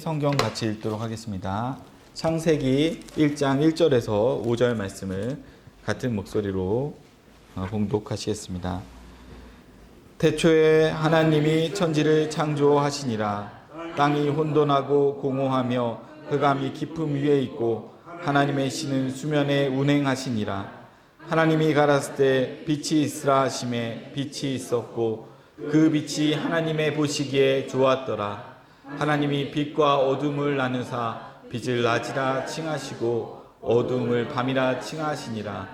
성경 같이 읽도록 하겠습니다. 창세기 1장 1절에서 5절 말씀을 같은 목소리로 봉독하시겠습니다. 태초에 하나님이 천지를 창조하시니라. 땅이 혼돈하고 공허하며 흑암이 깊음 위에 있고 하나님의 신은 수면에 운행하시니라. 하나님이 가라사대 때 빛이 있으라 하심에 빛이 있었고 그 빛이 하나님의 보시기에 좋았더라. 하나님이 빛과 어둠을 나누사 빛을 낮이라 칭하시고 어둠을 밤이라 칭하시니라.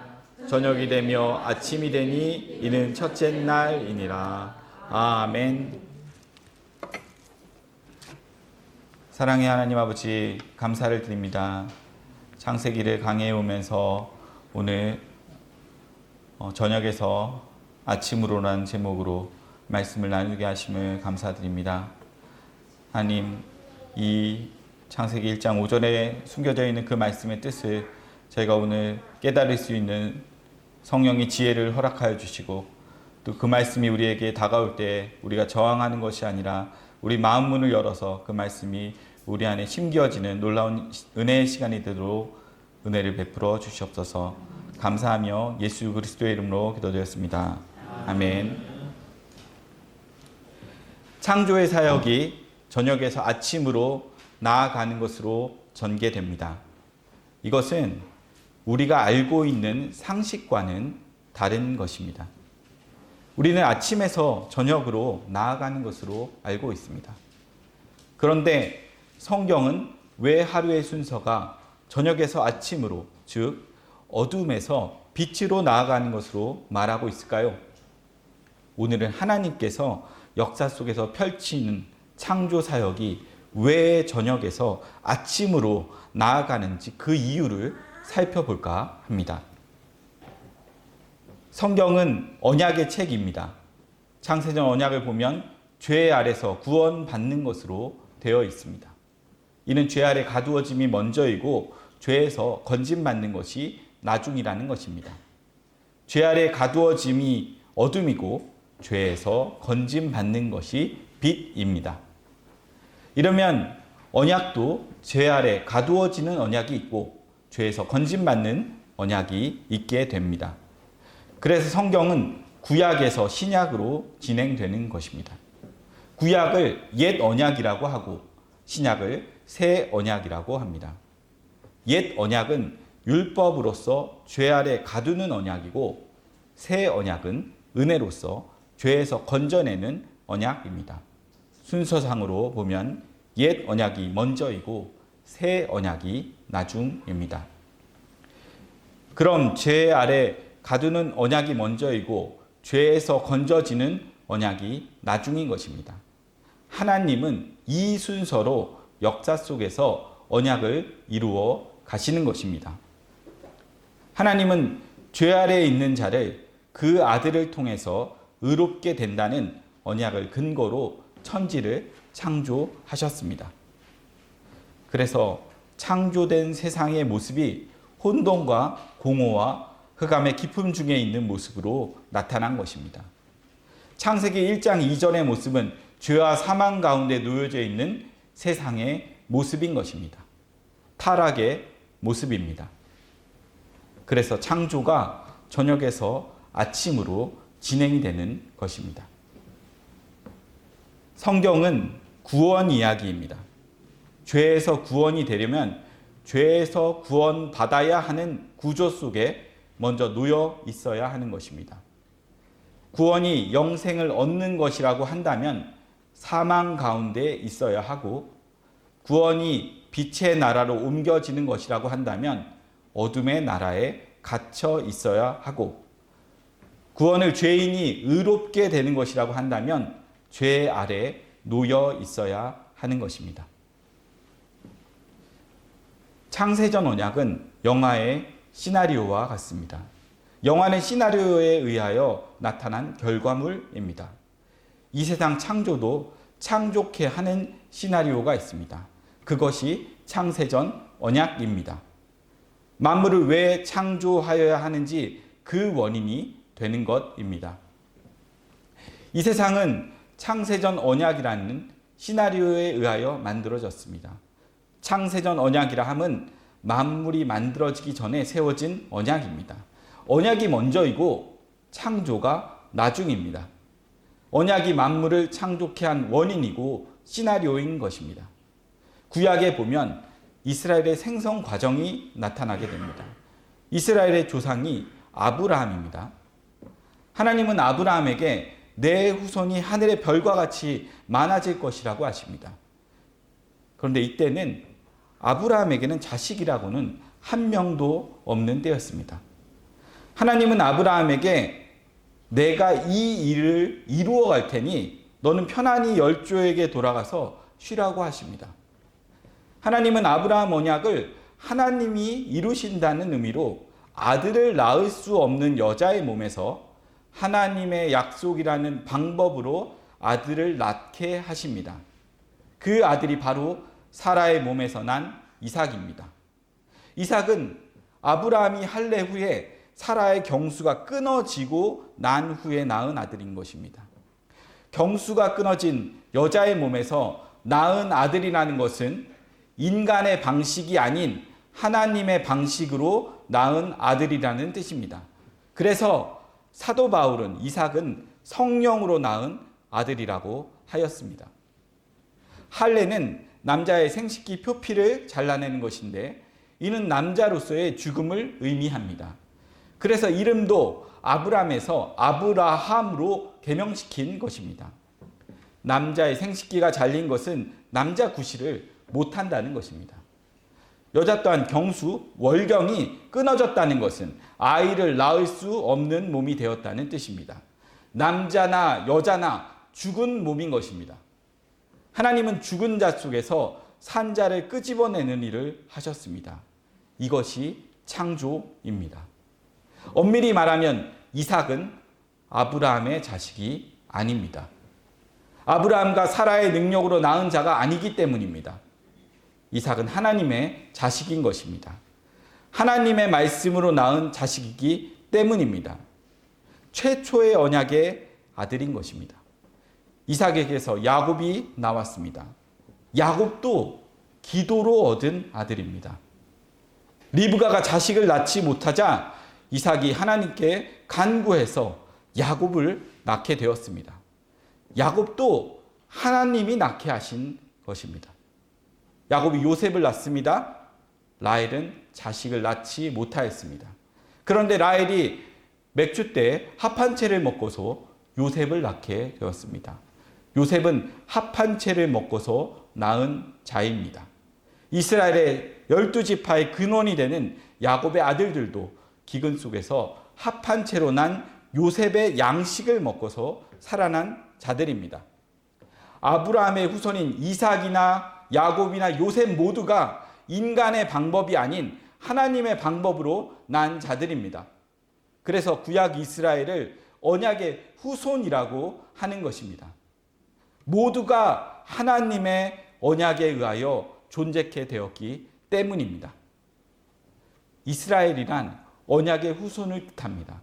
저녁이 되며 아침이 되니 이는 첫째 날이니라. 아멘. 사랑의 하나님 아버지, 감사를 드립니다. 창세기를 강해해 오면서 오늘 저녁에서 아침으로라는 제목으로 말씀을 나누게 하심을 감사드립니다. 하나님, 이 창세기 1장 5절에 숨겨져 있는 그 말씀의 뜻을 저희가 오늘 깨달을 수 있는 성령의 지혜를 허락하여 주시고, 또 그 말씀이 우리에게 다가올 때 우리가 저항하는 것이 아니라 우리 마음 문을 열어서 그 말씀이 우리 안에 심겨지는 놀라운 은혜의 시간이 되도록 은혜를 베풀어 주시옵소서. 감사하며 예수 그리스도의 이름으로 기도드렸습니다. 아멘. 창조의 사역이 저녁에서 아침으로 나아가는 것으로 전개됩니다. 이것은 우리가 알고 있는 상식과는 다른 것입니다. 우리는 아침에서 저녁으로 나아가는 것으로 알고 있습니다. 그런데 성경은 왜 하루의 순서가 저녁에서 아침으로, 즉 어둠에서 빛으로 나아가는 것으로 말하고 있을까요? 오늘은 하나님께서 역사 속에서 펼치는 창조 사역이 왜 저녁에서 아침으로 나아가는지 그 이유를 살펴볼까 합니다. 성경은 언약의 책입니다. 창세전 언약을 보면 죄 아래서 구원받는 것으로 되어 있습니다. 이는 죄 아래 가두어짐이 먼저이고 죄에서 건짐받는 것이 나중이라는 것입니다. 죄 아래 가두어짐이 어둠이고 죄에서 건짐받는 것이 빛입니다. 이러면 언약도 죄 아래 가두어지는 언약이 있고 죄에서 건짐받는 언약이 있게 됩니다. 그래서 성경은 구약에서 신약으로 진행되는 것입니다. 구약을 옛 언약이라고 하고 신약을 새 언약이라고 합니다. 옛 언약은 율법으로서 죄 아래 가두는 언약이고 새 언약은 은혜로서 죄에서 건져내는 언약입니다. 순서상으로 보면 옛 언약이 먼저이고 새 언약이 나중입니다. 그럼 죄 아래 가두는 언약이 먼저이고 죄에서 건져지는 언약이 나중인 것입니다. 하나님은 이 순서로 역사 속에서 언약을 이루어 가시는 것입니다. 하나님은 죄 아래에 있는 자를 그 아들을 통해서 의롭게 된다는 언약을 근거로 천지를 창조하셨습니다. 그래서 창조된 세상의 모습이 혼돈과 공허와 흑암의 깊음 중에 있는 모습으로 나타난 것입니다. 창세기 1장 2절의 모습은 죄와 사망 가운데 놓여져 있는 세상의 모습인 것입니다. 타락의 모습입니다. 그래서 창조가 저녁에서 아침으로 진행이 되는 것입니다. 성경은 구원 이야기입니다. 죄에서 구원이 되려면 죄에서 구원받아야 하는 구조 속에 먼저 놓여 있어야 하는 것입니다. 구원이 영생을 얻는 것이라고 한다면 사망 가운데 있어야 하고, 구원이 빛의 나라로 옮겨지는 것이라고 한다면 어둠의 나라에 갇혀 있어야 하고, 구원을 죄인이 의롭게 되는 것이라고 한다면 죄 아래 놓여 있어야 하는 것입니다. 창세전 언약은 영화의 시나리오와 같습니다. 영화는 시나리오에 의하여 나타난 결과물입니다. 이 세상 창조도 창조케 하는 시나리오가 있습니다. 그것이 창세전 언약입니다. 만물을 왜 창조하여야 하는지 그 원인이 되는 것입니다. 이 세상은 창세전 언약이라는 시나리오에 의하여 만들어졌습니다. 창세전 언약이라 함은 만물이 만들어지기 전에 세워진 언약입니다. 언약이 먼저이고 창조가 나중입니다. 언약이 만물을 창조케 한 원인이고 시나리오인 것입니다. 구약에 보면 이스라엘의 생성 과정이 나타나게 됩니다. 이스라엘의 조상이 아브라함입니다. 하나님은 아브라함에게 내 후손이 하늘의 별과 같이 많아질 것이라고 하십니다. 그런데 이때는 아브라함에게는 자식이라고는 한 명도 없는 때였습니다. 하나님은 아브라함에게 내가 이 일을 이루어 갈 테니 너는 편안히 열조에게 돌아가서 쉬라고 하십니다. 하나님은 아브라함 언약을 하나님이 이루신다는 의미로 아들을 낳을 수 없는 여자의 몸에서 하나님의 약속이라는 방법으로 아들을 낳게 하십니다. 그 아들이 바로 사라의 몸에서 난 이삭입니다. 이삭은 아브라함이 할례 후에 사라의 경수가 끊어지고 난 후에 낳은 아들인 것입니다. 경수가 끊어진 여자의 몸에서 낳은 아들이라는 것은 인간의 방식이 아닌 하나님의 방식으로 낳은 아들이라는 뜻입니다. 그래서 사도 바울은 이삭은 성령으로 낳은 아들이라고 하였습니다. 할례는 남자의 생식기 표피를 잘라내는 것인데 이는 남자로서의 죽음을 의미합니다. 그래서 이름도 아브람에서 아브라함으로 개명시킨 것입니다. 남자의 생식기가 잘린 것은 남자 구실을 못한다는 것입니다. 여자 또한 경수, 월경이 끊어졌다는 것은 아이를 낳을 수 없는 몸이 되었다는 뜻입니다. 남자나 여자나 죽은 몸인 것입니다. 하나님은 죽은 자 속에서 산 자를 끄집어내는 일을 하셨습니다. 이것이 창조입니다. 엄밀히 말하면 이삭은 아브라함의 자식이 아닙니다. 아브라함과 사라의 능력으로 낳은 자가 아니기 때문입니다. 이삭은 하나님의 자식인 것입니다. 하나님의 말씀으로 낳은 자식이기 때문입니다. 최초의 언약의 아들인 것입니다. 이삭에게서 야곱이 나왔습니다. 야곱도 기도로 얻은 아들입니다. 리브가가 자식을 낳지 못하자 이삭이 하나님께 간구해서 야곱을 낳게 되었습니다. 야곱도 하나님이 낳게 하신 것입니다. 야곱이 요셉을 낳습니다. 라헬은 자식을 낳지 못하였습니다. 그런데 라헬이 맥주 때 합한 채를 먹고서 요셉을 낳게 되었습니다. 요셉은 합한 채를 먹고서 낳은 자입니다. 이스라엘의 12지파의 근원이 되는 야곱의 아들들도 기근 속에서 합한 채로 난 요셉의 양식을 먹고서 살아난 자들입니다. 아브라함의 후손인 이삭이나 야곱이나 요셉 모두가 인간의 방법이 아닌 하나님의 방법으로 난 자들입니다. 그래서 구약 이스라엘을 언약의 후손이라고 하는 것입니다. 모두가 하나님의 언약에 의하여 존재케 되었기 때문입니다. 이스라엘이란 언약의 후손을 뜻합니다.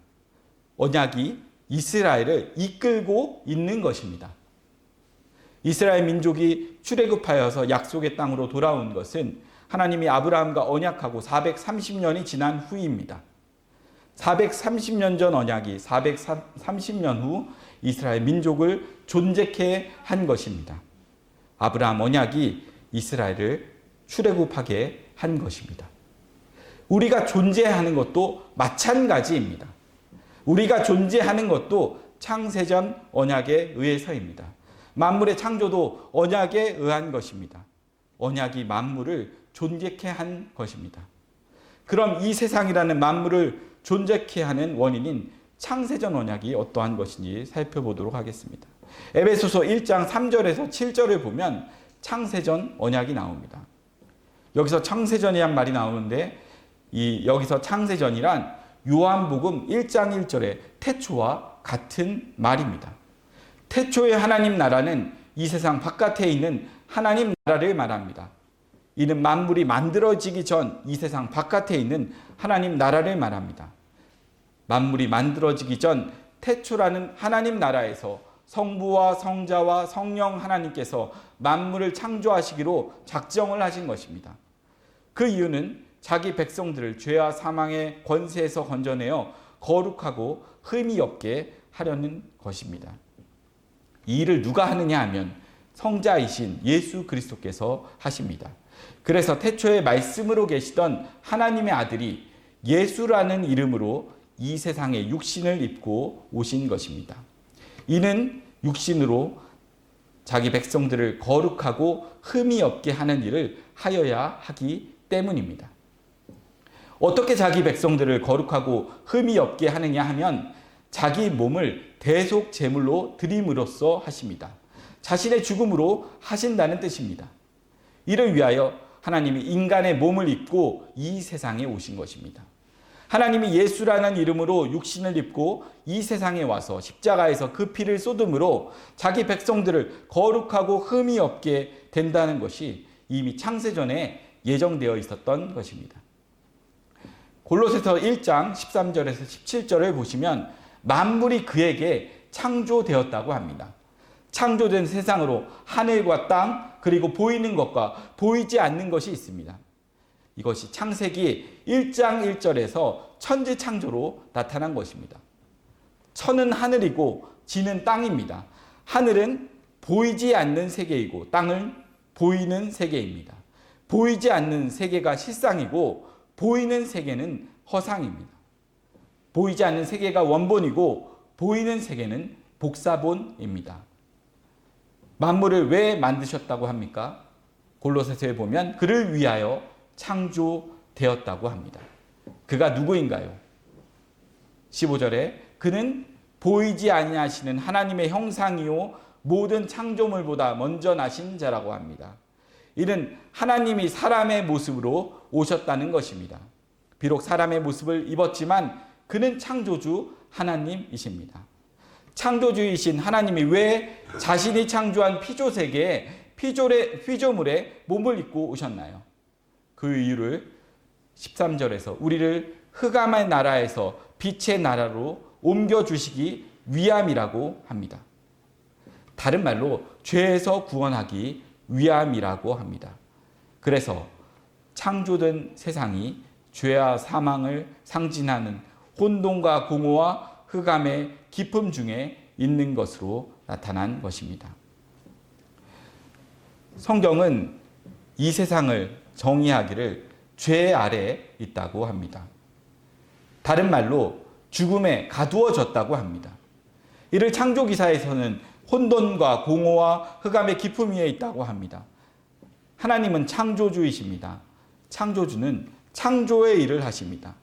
언약이 이스라엘을 이끌고 있는 것입니다. 이스라엘 민족이 출애굽하여서 약속의 땅으로 돌아온 것은 하나님이 아브라함과 언약하고 430년이 지난 후입니다. 430년 전 언약이 430년 후 이스라엘 민족을 존재케 한 것입니다. 아브라함 언약이 이스라엘을 출애굽하게 한 것입니다. 우리가 존재하는 것도 마찬가지입니다. 우리가 존재하는 것도 창세전 언약에 의해서입니다. 만물의 창조도 언약에 의한 것입니다. 언약이 만물을 존재케 한 것입니다. 그럼 이 세상이라는 만물을 존재케 하는 원인인 창세전 언약이 어떠한 것인지 살펴보도록 하겠습니다. 에베소서 1장 3절에서 7절을 보면 창세전 언약이 나옵니다. 여기서 창세전이란 말이 나오는데 여기서 창세전이란 요한복음 1장 1절의 태초와 같은 말입니다. 태초의 하나님 나라는 이 세상 바깥에 있는 하나님 나라를 말합니다. 이는 만물이 만들어지기 전 이 세상 바깥에 있는 하나님 나라를 말합니다. 만물이 만들어지기 전 태초라는 하나님 나라에서 성부와 성자와 성령 하나님께서 만물을 창조하시기로 작정을 하신 것입니다. 그 이유는 자기 백성들을 죄와 사망의 권세에서 건져내어 거룩하고 흠이 없게 하려는 것입니다. 이 일을 누가 하느냐 하면 성자이신 예수 그리스도께서 하십니다. 그래서 태초에 말씀으로 계시던 하나님의 아들이 예수라는 이름으로 이 세상에 육신을 입고 오신 것입니다. 이는 육신으로 자기 백성들을 거룩하고 흠이 없게 하는 일을 하여야 하기 때문입니다. 어떻게 자기 백성들을 거룩하고 흠이 없게 하느냐 하면 자기 몸을 대속 제물로 드림으로써 하십니다. 자신의 죽음으로 하신다는 뜻입니다. 이를 위하여 하나님이 인간의 몸을 입고 이 세상에 오신 것입니다. 하나님이 예수라는 이름으로 육신을 입고 이 세상에 와서 십자가에서 그 피를 쏟음으로 자기 백성들을 거룩하고 흠이 없게 된다는 것이 이미 창세전에 예정되어 있었던 것입니다. 골로새서 1장 13절에서 17절을 보시면 만물이 그에게 창조되었다고 합니다. 창조된 세상으로 하늘과 땅 그리고 보이는 것과 보이지 않는 것이 있습니다. 이것이 창세기 1장 1절에서 천지 창조로 나타난 것입니다. 천은 하늘이고 지는 땅입니다. 하늘은 보이지 않는 세계이고 땅은 보이는 세계입니다. 보이지 않는 세계가 실상이고 보이는 세계는 허상입니다. 보이지 않는 세계가 원본이고 보이는 세계는 복사본입니다. 만물을 왜 만드셨다고 합니까? 골로새서에 보면 그를 위하여 창조되었다고 합니다. 그가 누구인가요? 15절에 그는 보이지 아니하시는 하나님의 형상이요 모든 창조물보다 먼저 나신 자라고 합니다. 이는 하나님이 사람의 모습으로 오셨다는 것입니다. 비록 사람의 모습을 입었지만 그는 창조주 하나님이십니다. 창조주이신 하나님이 왜 자신이 창조한 피조세계에 피조물에 몸을 입고 오셨나요? 그 이유를 13절에서 우리를 흑암의 나라에서 빛의 나라로 옮겨주시기 위함이라고 합니다. 다른 말로 죄에서 구원하기 위함이라고 합니다. 그래서 창조된 세상이 죄와 사망을 상징하는 혼돈과 공허와 흑암의 깊음 중에 있는 것으로 나타난 것입니다. 성경은 이 세상을 정의하기를 죄 아래 있다고 합니다. 다른 말로 죽음에 가두어졌다고 합니다. 이를 창조기사에서는 혼돈과 공허와 흑암의 깊음 위에 있다고 합니다. 하나님은 창조주이십니다. 창조주는 창조의 일을 하십니다.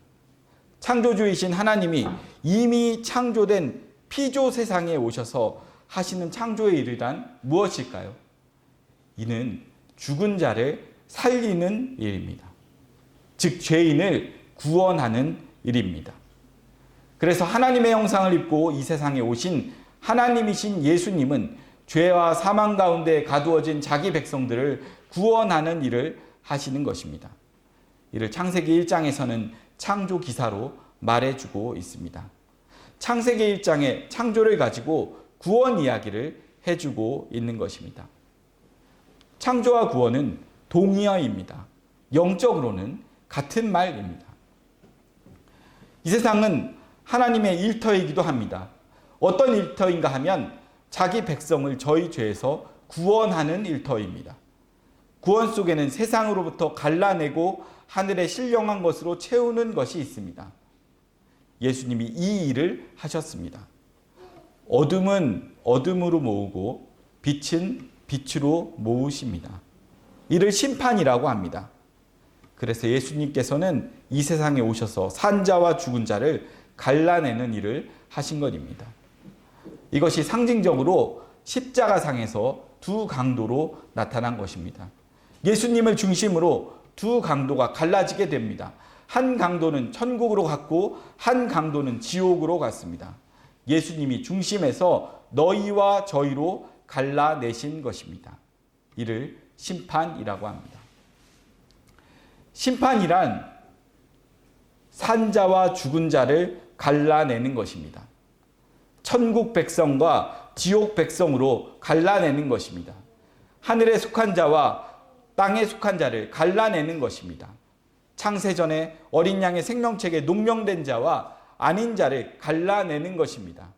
창조주이신 하나님이 이미 창조된 피조 세상에 오셔서 하시는 창조의 일이란 무엇일까요? 이는 죽은 자를 살리는 일입니다. 즉 죄인을 구원하는 일입니다. 그래서 하나님의 형상을 입고 이 세상에 오신 하나님이신 예수님은 죄와 사망 가운데 가두어진 자기 백성들을 구원하는 일을 하시는 것입니다. 이를 창세기 1장에서는 창조 기사로 말해주고 있습니다. 창세기 1장의 창조를 가지고 구원 이야기를 해주고 있는 것입니다. 창조와 구원은 동의어입니다. 영적으로는 같은 말입니다. 이 세상은 하나님의 일터이기도 합니다. 어떤 일터인가 하면 자기 백성을 저희 죄에서 구원하는 일터입니다. 구원 속에는 세상으로부터 갈라내고 하늘에 신령한 것으로 채우는 것이 있습니다. 예수님이 이 일을 하셨습니다. 어둠은 어둠으로 모으고 빛은 빛으로 모으십니다. 이를 심판이라고 합니다. 그래서 예수님께서는 이 세상에 오셔서 산자와 죽은 자를 갈라내는 일을 하신 것입니다. 이것이 상징적으로 십자가상에서 두 강도로 나타난 것입니다. 예수님을 중심으로 두 강도가 갈라지게 됩니다. 한 강도는 천국으로 갔고 한 강도는 지옥으로 갔습니다. 예수님이 중심에서 너희와 저희로 갈라내신 것입니다. 이를 심판이라고 합니다. 심판이란 산자와 죽은 자를 갈라내는 것입니다. 천국 백성과 지옥 백성으로 갈라내는 것입니다. 하늘에 속한 자와 땅에 속한 자를 갈라내는 것입니다. 창세전에 어린 양의 생명책에 농명된 자와 아닌 자를 갈라내는 것입니다.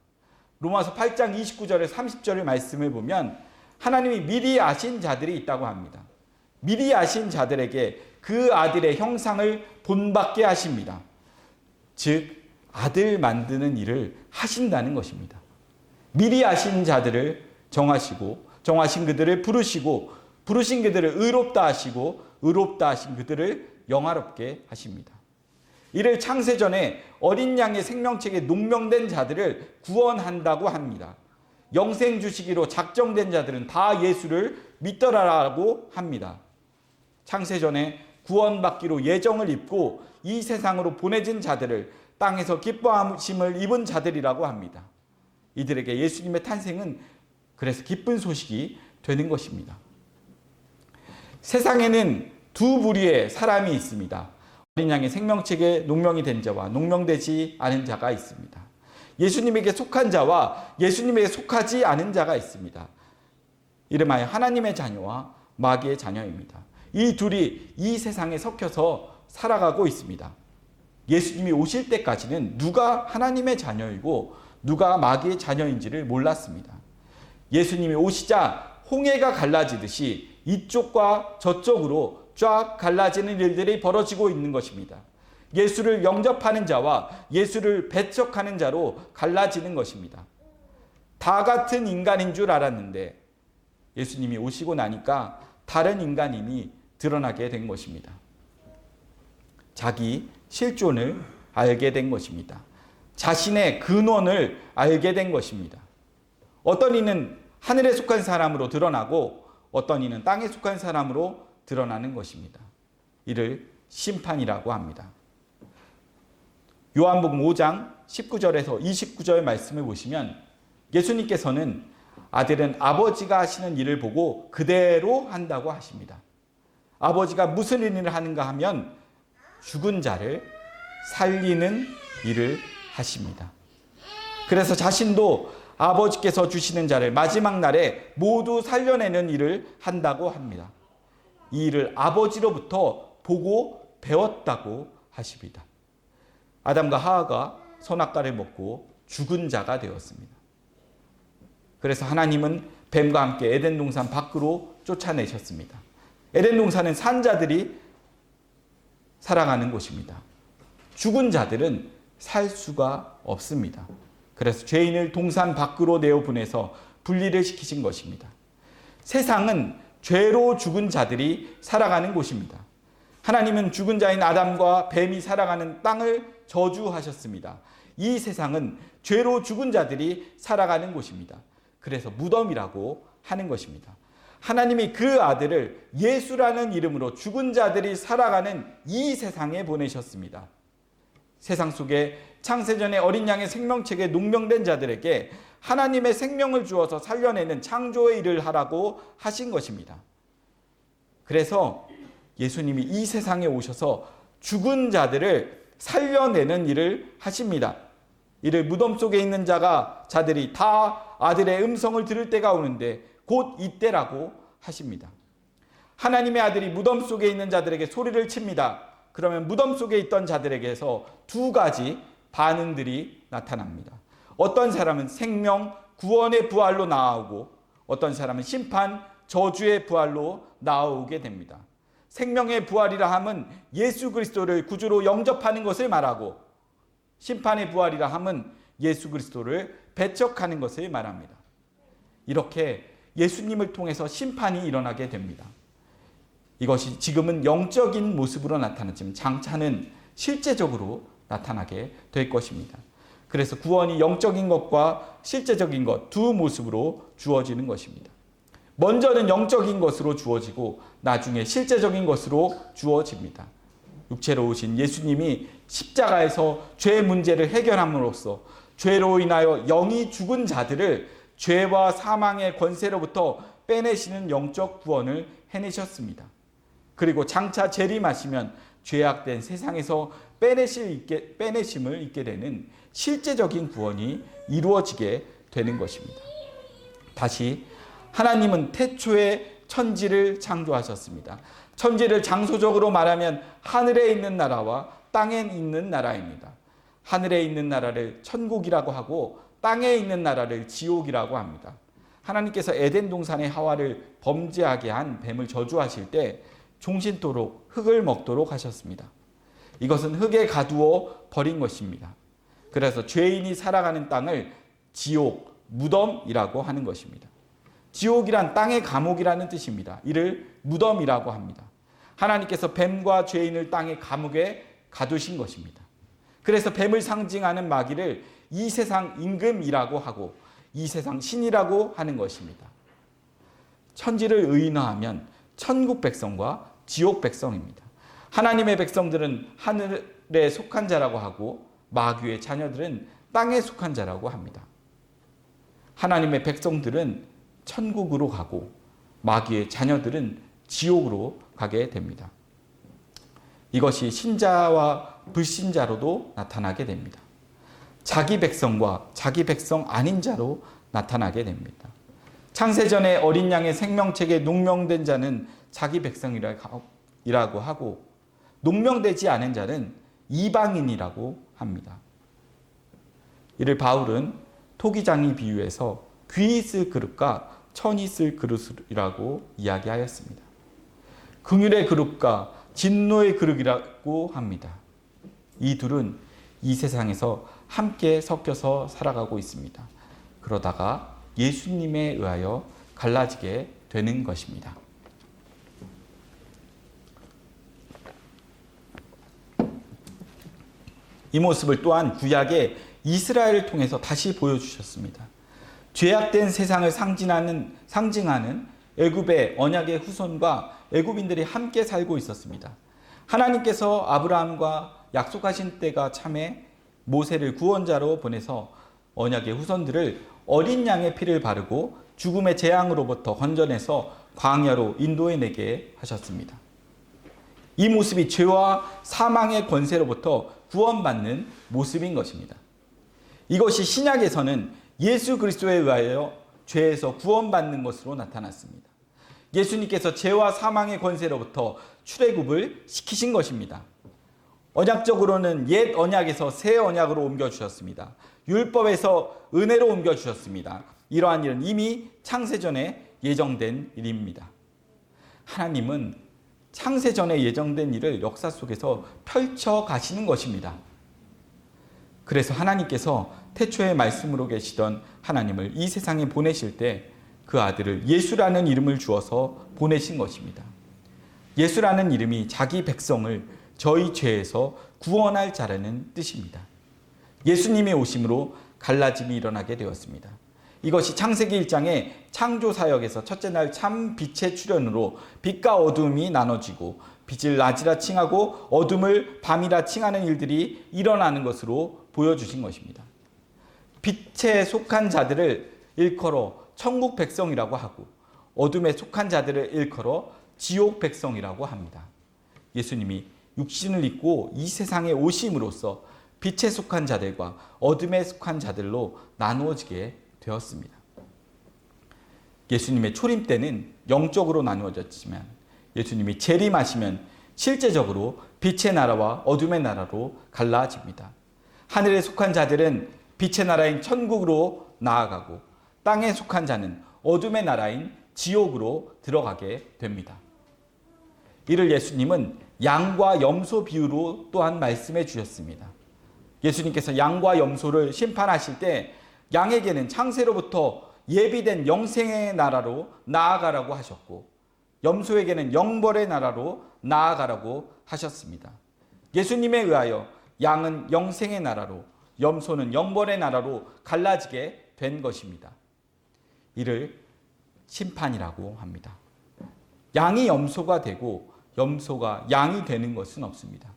로마서 8장 29절에 30절의 말씀을 보면 하나님이 미리 아신 자들이 있다고 합니다. 미리 아신 자들에게 그 아들의 형상을 본받게 하십니다. 즉 아들 만드는 일을 하신다는 것입니다. 미리 아신 자들을 정하시고 정하신 그들을 부르시고 부르신 그들을 의롭다 하시고 의롭다 하신 그들을 영화롭게 하십니다. 이를 창세전에 어린 양의 생명책에 농명된 자들을 구원한다고 합니다. 영생 주시기로 작정된 자들은 다 예수를 믿더라라고 합니다. 창세전에 구원받기로 예정을 입고 이 세상으로 보내진 자들을 땅에서 기뻐하심을 입은 자들이라고 합니다. 이들에게 예수님의 탄생은 그래서 기쁜 소식이 되는 것입니다. 세상에는 두 부류의 사람이 있습니다. 어린 양의 생명책에 농명이 된 자와 농명되지 않은 자가 있습니다. 예수님에게 속한 자와 예수님에게 속하지 않은 자가 있습니다. 이름하여 하나님의 자녀와 마귀의 자녀입니다. 이 둘이 이 세상에 섞여서 살아가고 있습니다. 예수님이 오실 때까지는 누가 하나님의 자녀이고 누가 마귀의 자녀인지를 몰랐습니다. 예수님이 오시자 홍해가 갈라지듯이 이쪽과 저쪽으로 쫙 갈라지는 일들이 벌어지고 있는 것입니다. 예수를 영접하는 자와 예수를 배척하는 자로 갈라지는 것입니다. 다 같은 인간인 줄 알았는데 예수님이 오시고 나니까 다른 인간임이 드러나게 된 것입니다. 자기 실존을 알게 된 것입니다. 자신의 근원을 알게 된 것입니다. 어떤 이는 하늘에 속한 사람으로 드러나고 어떤 이는 땅에 속한 사람으로 드러나는 것입니다. 이를 심판이라고 합니다. 요한복음 5장 19절에서 29절 말씀을 보시면 예수님께서는 아들은 아버지가 하시는 일을 보고 그대로 한다고 하십니다. 아버지가 무슨 일을 하는가 하면 죽은 자를 살리는 일을 하십니다. 그래서 자신도 아버지께서 주시는 자를 마지막 날에 모두 살려내는 일을 한다고 합니다. 이 일을 아버지로부터 보고 배웠다고 하십니다. 아담과 하와가 선악과를 먹고 죽은 자가 되었습니다. 그래서 하나님은 뱀과 함께 에덴 동산 밖으로 쫓아내셨습니다. 에덴 동산은 산 자들이 살아가는 곳입니다. 죽은 자들은 살 수가 없습니다. 그래서 죄인을 동산 밖으로 내어보내서 분리를 시키신 것입니다. 세상은 죄로 죽은 자들이 살아가는 곳입니다. 하나님은 죽은 자인 아담과 뱀이 살아가는 땅을 저주하셨습니다. 이 세상은 죄로 죽은 자들이 살아가는 곳입니다. 그래서 무덤이라고 하는 것입니다. 하나님이 그 아들을 예수라는 이름으로 죽은 자들이 살아가는 이 세상에 보내셨습니다. 세상 속에 창세전에 어린 양의 생명책에 농명된 자들에게 하나님의 생명을 주어서 살려내는 창조의 일을 하라고 하신 것입니다. 그래서 예수님이 이 세상에 오셔서 죽은 자들을 살려내는 일을 하십니다. 이를 무덤 속에 있는 자들이 다 아들의 음성을 들을 때가 오는데 곧 이때라고 하십니다. 하나님의 아들이 무덤 속에 있는 자들에게 소리를 칩니다. 그러면 무덤 속에 있던 자들에게서 두 가지 반응들이 나타납니다. 어떤 사람은 생명, 구원의 부활로 나아오고 어떤 사람은 심판, 저주의 부활로 나아오게 됩니다. 생명의 부활이라 함은 예수 그리스도를 구주로 영접하는 것을 말하고 심판의 부활이라 함은 예수 그리스도를 배척하는 것을 말합니다. 이렇게 예수님을 통해서 심판이 일어나게 됩니다. 이것이 지금은 영적인 모습으로 나타났지만 장차는 실제적으로 나타나게 될 것입니다. 그래서 구원이 영적인 것과 실제적인 것 두 모습으로 주어지는 것입니다. 먼저는 영적인 것으로 주어지고 나중에 실제적인 것으로 주어집니다. 육체로 오신 예수님이 십자가에서 죄 문제를 해결함으로써 죄로 인하여 영이 죽은 자들을 죄와 사망의 권세로부터 빼내시는 영적 구원을 해내셨습니다. 그리고 장차 재림하시면 죄악된 세상에서 빼내심을 입게 되는 실제적인 구원이 이루어지게 되는 것입니다. 다시 하나님은 태초에 천지를 창조하셨습니다. 천지를 장소적으로 말하면 하늘에 있는 나라와 땅에 있는 나라입니다. 하늘에 있는 나라를 천국이라고 하고 땅에 있는 나라를 지옥이라고 합니다. 하나님께서 에덴 동산의 하와를 범죄하게 한 뱀을 저주하실 때 종신토록 흙을 먹도록 하셨습니다. 이것은 흙에 가두어 버린 것입니다. 그래서 죄인이 살아가는 땅을 지옥, 무덤이라고 하는 것입니다. 지옥이란 땅의 감옥이라는 뜻입니다. 이를 무덤이라고 합니다. 하나님께서 뱀과 죄인을 땅의 감옥에 가두신 것입니다. 그래서 뱀을 상징하는 마귀를 이 세상 임금이라고 하고 이 세상 신이라고 하는 것입니다. 천지를 의인화하면 천국 백성과 지옥 백성입니다. 하나님의 백성들은 하늘에 속한 자라고 하고 마귀의 자녀들은 땅에 속한 자라고 합니다. 하나님의 백성들은 천국으로 가고 마귀의 자녀들은 지옥으로 가게 됩니다. 이것이 신자와 불신자로도 나타나게 됩니다. 자기 백성과 자기 백성 아닌 자로 나타나게 됩니다. 창세전에 어린 양의 생명책에 농명된 자는 자기 백성이라고 하고 농명되지 않은 자는 이방인이라고 합니다. 이를 바울은 토기장이 비유해서 귀 있을 그릇과 천이 있을 그릇이라고 이야기하였습니다. 긍휼의 그릇과 진노의 그릇이라고 합니다. 이 둘은 이 세상에서 함께 섞여서 살아가고 있습니다. 그러다가 예수님에 의하여 갈라지게 되는 것입니다. 이 모습을 또한 구약의 이스라엘을 통해서 다시 보여주셨습니다. 죄악된 세상을 상징하는 애굽의 언약의 후손과 애굽인들이 함께 살고 있었습니다. 하나님께서 아브라함과 약속하신 때가 참에 모세를 구원자로 보내서 언약의 후손들을 어린 양의 피를 바르고 죽음의 재앙으로부터 건져내서 광야로 인도해내게 하셨습니다. 이 모습이 죄와 사망의 권세로부터 구원받는 모습인 것입니다. 이것이 신약에서는 예수 그리스도에 의하여 죄에서 구원받는 것으로 나타났습니다. 예수님께서 죄와 사망의 권세로부터 출애굽을 시키신 것입니다. 언약적으로는 옛 언약에서 새 언약으로 옮겨주셨습니다. 율법에서 은혜로 옮겨주셨습니다. 이러한 일은 이미 창세전에 예정된 일입니다. 하나님은 창세전에 예정된 일을 역사 속에서 펼쳐 가시는 것입니다. 그래서 하나님께서 태초에 말씀으로 계시던 하나님을 이 세상에 보내실 때 그 아들을 예수라는 이름을 주어서 보내신 것입니다. 예수라는 이름이 자기 백성을 저희 죄에서 구원할 자라는 뜻입니다. 예수님의 오심으로 갈라짐이 일어나게 되었습니다. 이것이 창세기 1장의 창조 사역에서 첫째 날 참 빛의 출현으로 빛과 어둠이 나눠지고 빛을 낮이라 칭하고 어둠을 밤이라 칭하는 일들이 일어나는 것으로 보여주신 것입니다. 빛에 속한 자들을 일컬어 천국 백성이라고 하고 어둠에 속한 자들을 일컬어 지옥 백성이라고 합니다. 예수님이 육신을 입고 이 세상에 오심으로써 빛에 속한 자들과 어둠에 속한 자들로 나누어지게 되었습니다. 예수님의 초림 때는 영적으로 나누어졌지만 예수님이 재림하시면 실제적으로 빛의 나라와 어둠의 나라로 갈라집니다. 하늘에 속한 자들은 빛의 나라인 천국으로 나아가고 땅에 속한 자는 어둠의 나라인 지옥으로 들어가게 됩니다. 이를 예수님은 양과 염소 비유로 또한 말씀해 주셨습니다. 예수님께서 양과 염소를 심판하실 때 양에게는 창세로부터 예비된 영생의 나라로 나아가라고 하셨고 염소에게는 영벌의 나라로 나아가라고 하셨습니다. 예수님에 의하여 양은 영생의 나라로 염소는 영벌의 나라로 갈라지게 된 것입니다. 이를 심판이라고 합니다. 양이 염소가 되고 염소가 양이 되는 것은 없습니다.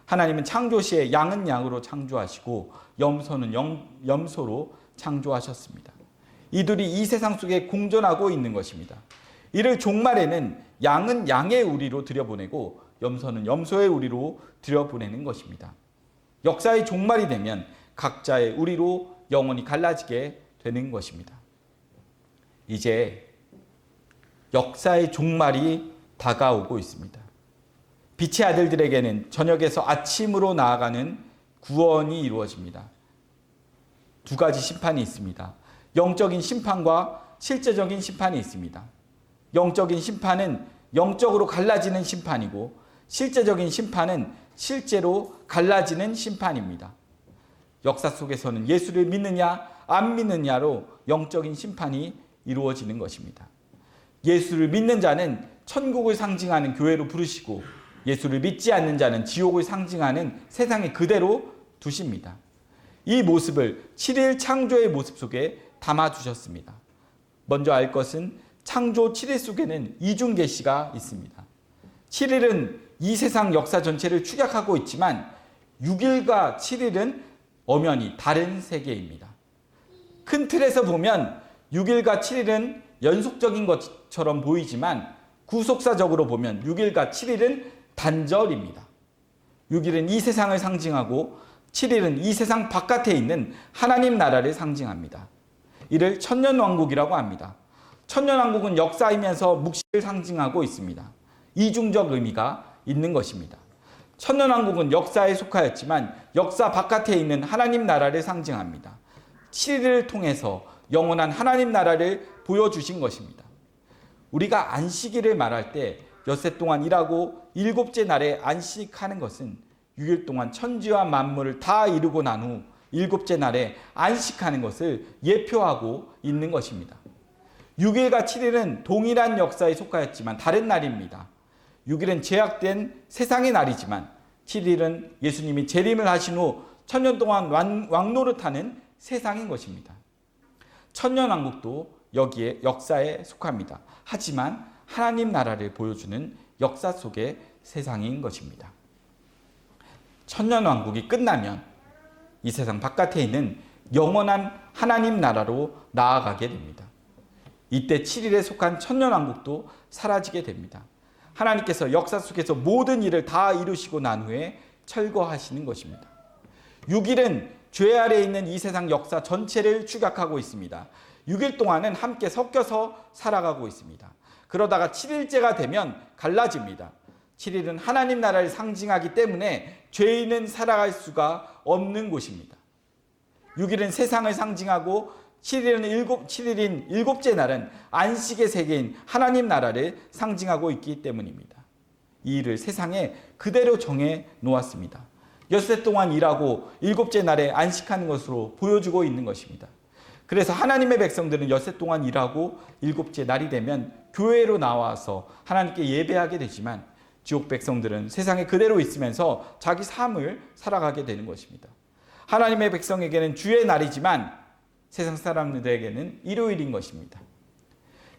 하나님은 창조 시에 양은 양으로 창조하시고 염소는 염소로 창조하셨습니다. 이들이 이 세상 속에 공존하고 있는 것입니다. 이를 종말에는 양은 양의 우리로 들여보내고 염소는 염소의 우리로 들여보내는 것입니다. 역사의 종말이 되면 각자의 우리로 영원히 갈라지게 되는 것입니다. 이제 역사의 종말이 다가오고 있습니다. 빛의 아들들에게는 저녁에서 아침으로 나아가는 구원이 이루어집니다. 두 가지 심판이 있습니다. 영적인 심판과 실제적인 심판이 있습니다. 영적인 심판은 영적으로 갈라지는 심판이고, 실제적인 심판은 실제로 갈라지는 심판입니다. 역사 속에서는 예수를 믿느냐 안 믿느냐로 영적인 심판이 이루어지는 것입니다. 예수를 믿는 자는 천국을 상징하는 교회로 부르시고, 예수를 믿지 않는 자는 지옥을 상징하는 세상에 그대로 두십니다. 이 모습을 7일 창조의 모습 속에 담아주셨습니다. 먼저 알 것은 창조 7일 속에는 이중 계시가 있습니다. 7일은 이 세상 역사 전체를 축약하고 있지만 6일과 7일은 엄연히 다른 세계입니다. 큰 틀에서 보면 6일과 7일은 연속적인 것처럼 보이지만 구속사적으로 보면 6일과 7일은 단절입니다. 6일은 이 세상을 상징하고 7일은 이 세상 바깥에 있는 하나님 나라를 상징합니다. 이를 천년왕국이라고 합니다. 천년왕국은 역사이면서 묵시를 상징하고 있습니다. 이중적 의미가 있는 것입니다. 천년왕국은 역사에 속하였지만 역사 바깥에 있는 하나님 나라를 상징합니다. 7일을 통해서 영원한 하나님 나라를 보여주신 것입니다. 우리가 안식일을 말할 때 엿새 동안 일하고 일곱째 날에 안식하는 것은 6일 동안 천지와 만물을 다 이루고 난 후 일곱째 날에 안식하는 것을 예표하고 있는 것입니다. 6일과 7일은 동일한 역사에 속하였지만 다른 날입니다. 6일은 제약된 세상의 날이지만 7일은 예수님이 재림을 하신 후 천년 동안 왕노릇하는 세상인 것입니다. 천년왕국도 여기에 역사에 속합니다. 하지만 하나님 나라를 보여주는 역사 속의 세상인 것입니다. 천년왕국이 끝나면 이 세상 바깥에 있는 영원한 하나님 나라로 나아가게 됩니다. 이때 7일에 속한 천년왕국도 사라지게 됩니다. 하나님께서 역사 속에서 모든 일을 다 이루시고 난 후에 철거하시는 것입니다. 6일은 죄 아래에 있는 이 세상 역사 전체를 추격하고 있습니다. 6일 동안은 함께 섞여서 살아가고 있습니다. 그러다가 7일째가 되면 갈라집니다. 7일은 하나님 나라를 상징하기 때문에 죄인은 살아갈 수가 없는 곳입니다. 6일은 세상을 상징하고 7일인 일곱째 날은 안식의 세계인 하나님 나라를 상징하고 있기 때문입니다. 이 일을 세상에 그대로 정해 놓았습니다. 엿새 동안 일하고 일곱째 날에 안식하는 것으로 보여주고 있는 것입니다. 그래서 하나님의 백성들은 엿새 동안 일하고 일곱째 날이 되면 교회로 나와서 하나님께 예배하게 되지만 지옥 백성들은 세상에 그대로 있으면서 자기 삶을 살아가게 되는 것입니다. 하나님의 백성에게는 주의 날이지만 세상 사람들에게는 일요일인 것입니다.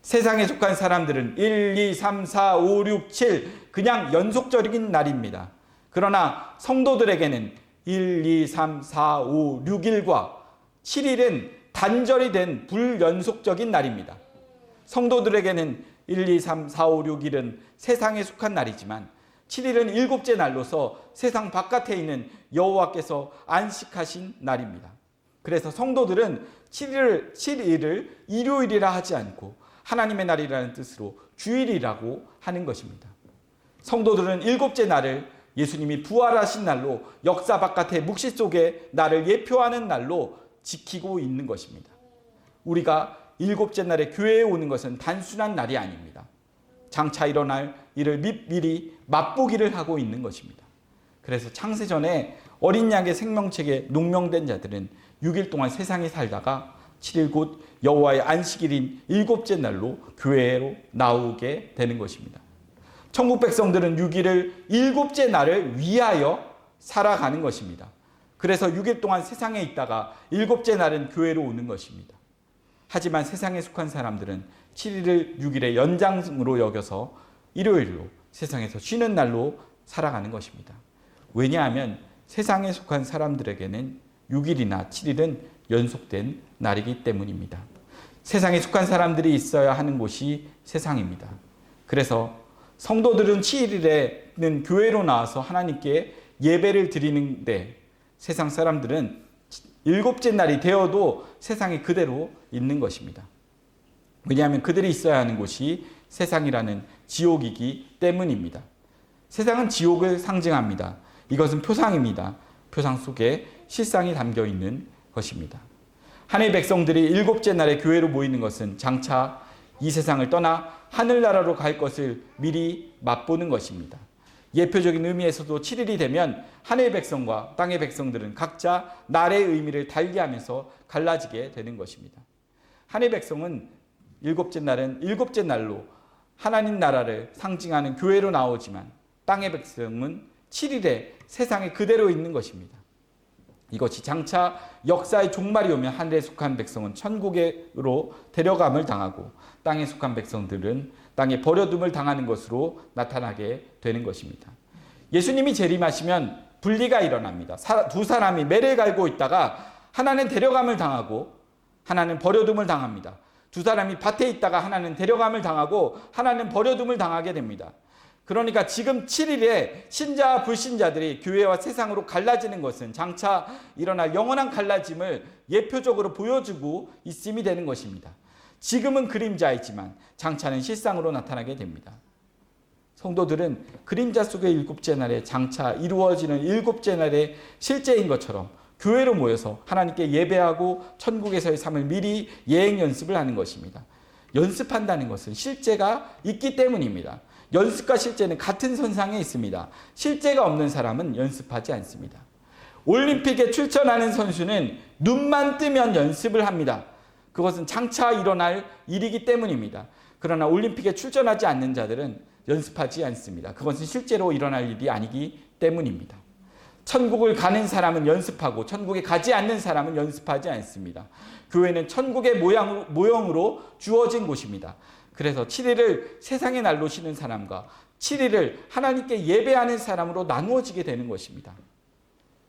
세상에 속한 사람들은 1, 2, 3, 4, 5, 6, 7 그냥 연속적인 날입니다. 그러나 성도들에게는 1, 2, 3, 4, 5, 6일과 7일은 단절이 된 불연속적인 날입니다. 성도들에게는 1, 2, 3, 4, 5, 6일은 세상에 속한 날이지만 7일은 일곱째 날로서 세상 바깥에 있는 여호와께서 안식하신 날입니다. 그래서 성도들은 7일을 일요일이라 하지 않고 하나님의 날이라는 뜻으로 주일이라고 하는 것입니다. 성도들은 일곱째 날을 예수님이 부활하신 날로 역사 바깥의 묵시 속에 나를 예표하는 날로 지키고 있는 것입니다. 우리가 일곱째 날에 교회에 오는 것은 단순한 날이 아닙니다. 장차 일어날 일을 미리 맛보기를 하고 있는 것입니다. 그래서 창세전에 어린 양의 생명책에 농명된 자들은 6일 동안 세상에 살다가 7일 곧 여호와의 안식일인 일곱째 날로 교회로 나오게 되는 것입니다. 천국 백성들은 6일을 일곱째 날을 위하여 살아가는 것입니다. 그래서 6일 동안 세상에 있다가 일곱째 날은 교회로 오는 것입니다. 하지만 세상에 속한 사람들은 7일을 6일의 연장으로 여겨서 일요일로 세상에서 쉬는 날로 살아가는 것입니다. 왜냐하면 세상에 속한 사람들에게는 6일이나 7일은 연속된 날이기 때문입니다. 세상에 속한 사람들이 있어야 하는 곳이 세상입니다. 그래서 성도들은 7일에는 교회로 나와서 하나님께 예배를 드리는데 세상 사람들은 일곱째 날이 되어도 세상에 그대로 있는 것입니다. 왜냐하면 그들이 있어야 하는 곳이 세상이라는 지옥이기 때문입니다. 세상은 지옥을 상징합니다. 이것은 표상입니다. 표상 속에 실상이 담겨 있는 것입니다. 하나님의 백성들이 일곱째 날에 교회로 모이는 것은 장차 이 세상을 떠나 하늘나라로 갈 것을 미리 맛보는 것입니다. 예표적인 의미에서도 7일이 되면 하늘의 백성과 땅의 백성들은 각자 날의 의미를 달리하면서 갈라지게 되는 것입니다. 하늘의 백성은 일곱째 날은 일곱째 날로 하나님 나라를 상징하는 교회로 나오지만 땅의 백성은 7일에 세상에 그대로 있는 것입니다. 이것이 장차 역사의 종말이 오면 하늘에 속한 백성은 천국으로 데려감을 당하고 땅에 속한 백성들은 땅에 버려둠을 당하는 것으로 나타나게 되는 것입니다. 예수님이 재림하시면 분리가 일어납니다. 두 사람이 매를 갈고 있다가 하나는 데려감을 당하고 하나는 버려둠을 당합니다. 두 사람이 밭에 있다가 하나는 데려감을 당하고 하나는 버려둠을 당하게 됩니다. 그러니까 지금 7일에 신자와 불신자들이 교회와 세상으로 갈라지는 것은 장차 일어날 영원한 갈라짐을 예표적으로 보여주고 있음이 되는 것입니다. 지금은 그림자이지만 장차는 실상으로 나타나게 됩니다. 성도들은 그림자 속의 일곱째 날에 장차 이루어지는 일곱째 날의 실제인 것처럼 교회로 모여서 하나님께 예배하고 천국에서의 삶을 미리 예행 연습을 하는 것입니다. 연습한다는 것은 실제가 있기 때문입니다. 연습과 실제는 같은 선상에 있습니다. 실제가 없는 사람은 연습하지 않습니다. 올림픽에 출전하는 선수는 눈만 뜨면 연습을 합니다. 그것은 장차 일어날 일이기 때문입니다. 그러나 올림픽에 출전하지 않는 자들은 연습하지 않습니다. 그것은 실제로 일어날 일이 아니기 때문입니다. 천국을 가는 사람은 연습하고 천국에 가지 않는 사람은 연습하지 않습니다. 교회는 천국의 모형으로 주어진 곳입니다. 그래서 7일을 세상의 날로 쉬는 사람과 7일을 하나님께 예배하는 사람으로 나누어지게 되는 것입니다.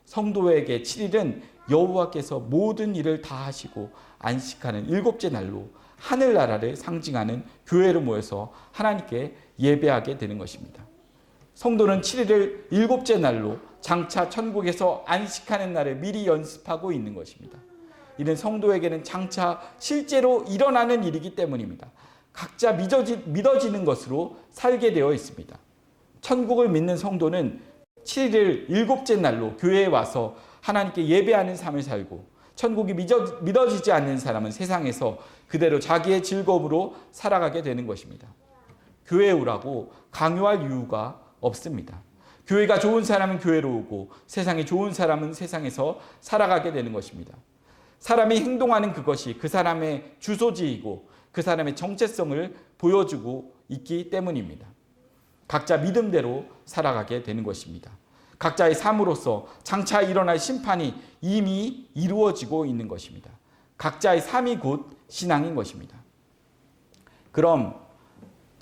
성도에게 7일은 여호와께서 모든 일을 다 하시고 안식하는 일곱째 날로 하늘나라를 상징하는 교회로 모여서 하나님께 예배하게 되는 것입니다. 성도는 7일을 일곱째 날로 장차 천국에서 안식하는 날을 미리 연습하고 있는 것입니다. 이는 성도에게는 장차 실제로 일어나는 일이기 때문입니다. 각자 믿어지는 것으로 살게 되어 있습니다. 천국을 믿는 성도는 7일 일곱째 날로 교회에 와서 하나님께 예배하는 삶을 살고, 천국이 믿어지지 않는 사람은 세상에서 그대로 자기의 즐거움으로 살아가게 되는 것입니다. 교회에 오라고 강요할 이유가 없습니다. 교회가 좋은 사람은 교회로 오고 세상이 좋은 사람은 세상에서 살아가게 되는 것입니다. 사람이 행동하는 그것이 그 사람의 주소지이고 그 사람의 정체성을 보여주고 있기 때문입니다. 각자 믿음대로 살아가게 되는 것입니다. 각자의 삶으로서 장차 일어날 심판이 이미 이루어지고 있는 것입니다. 각자의 삶이 곧 신앙인 것입니다. 그럼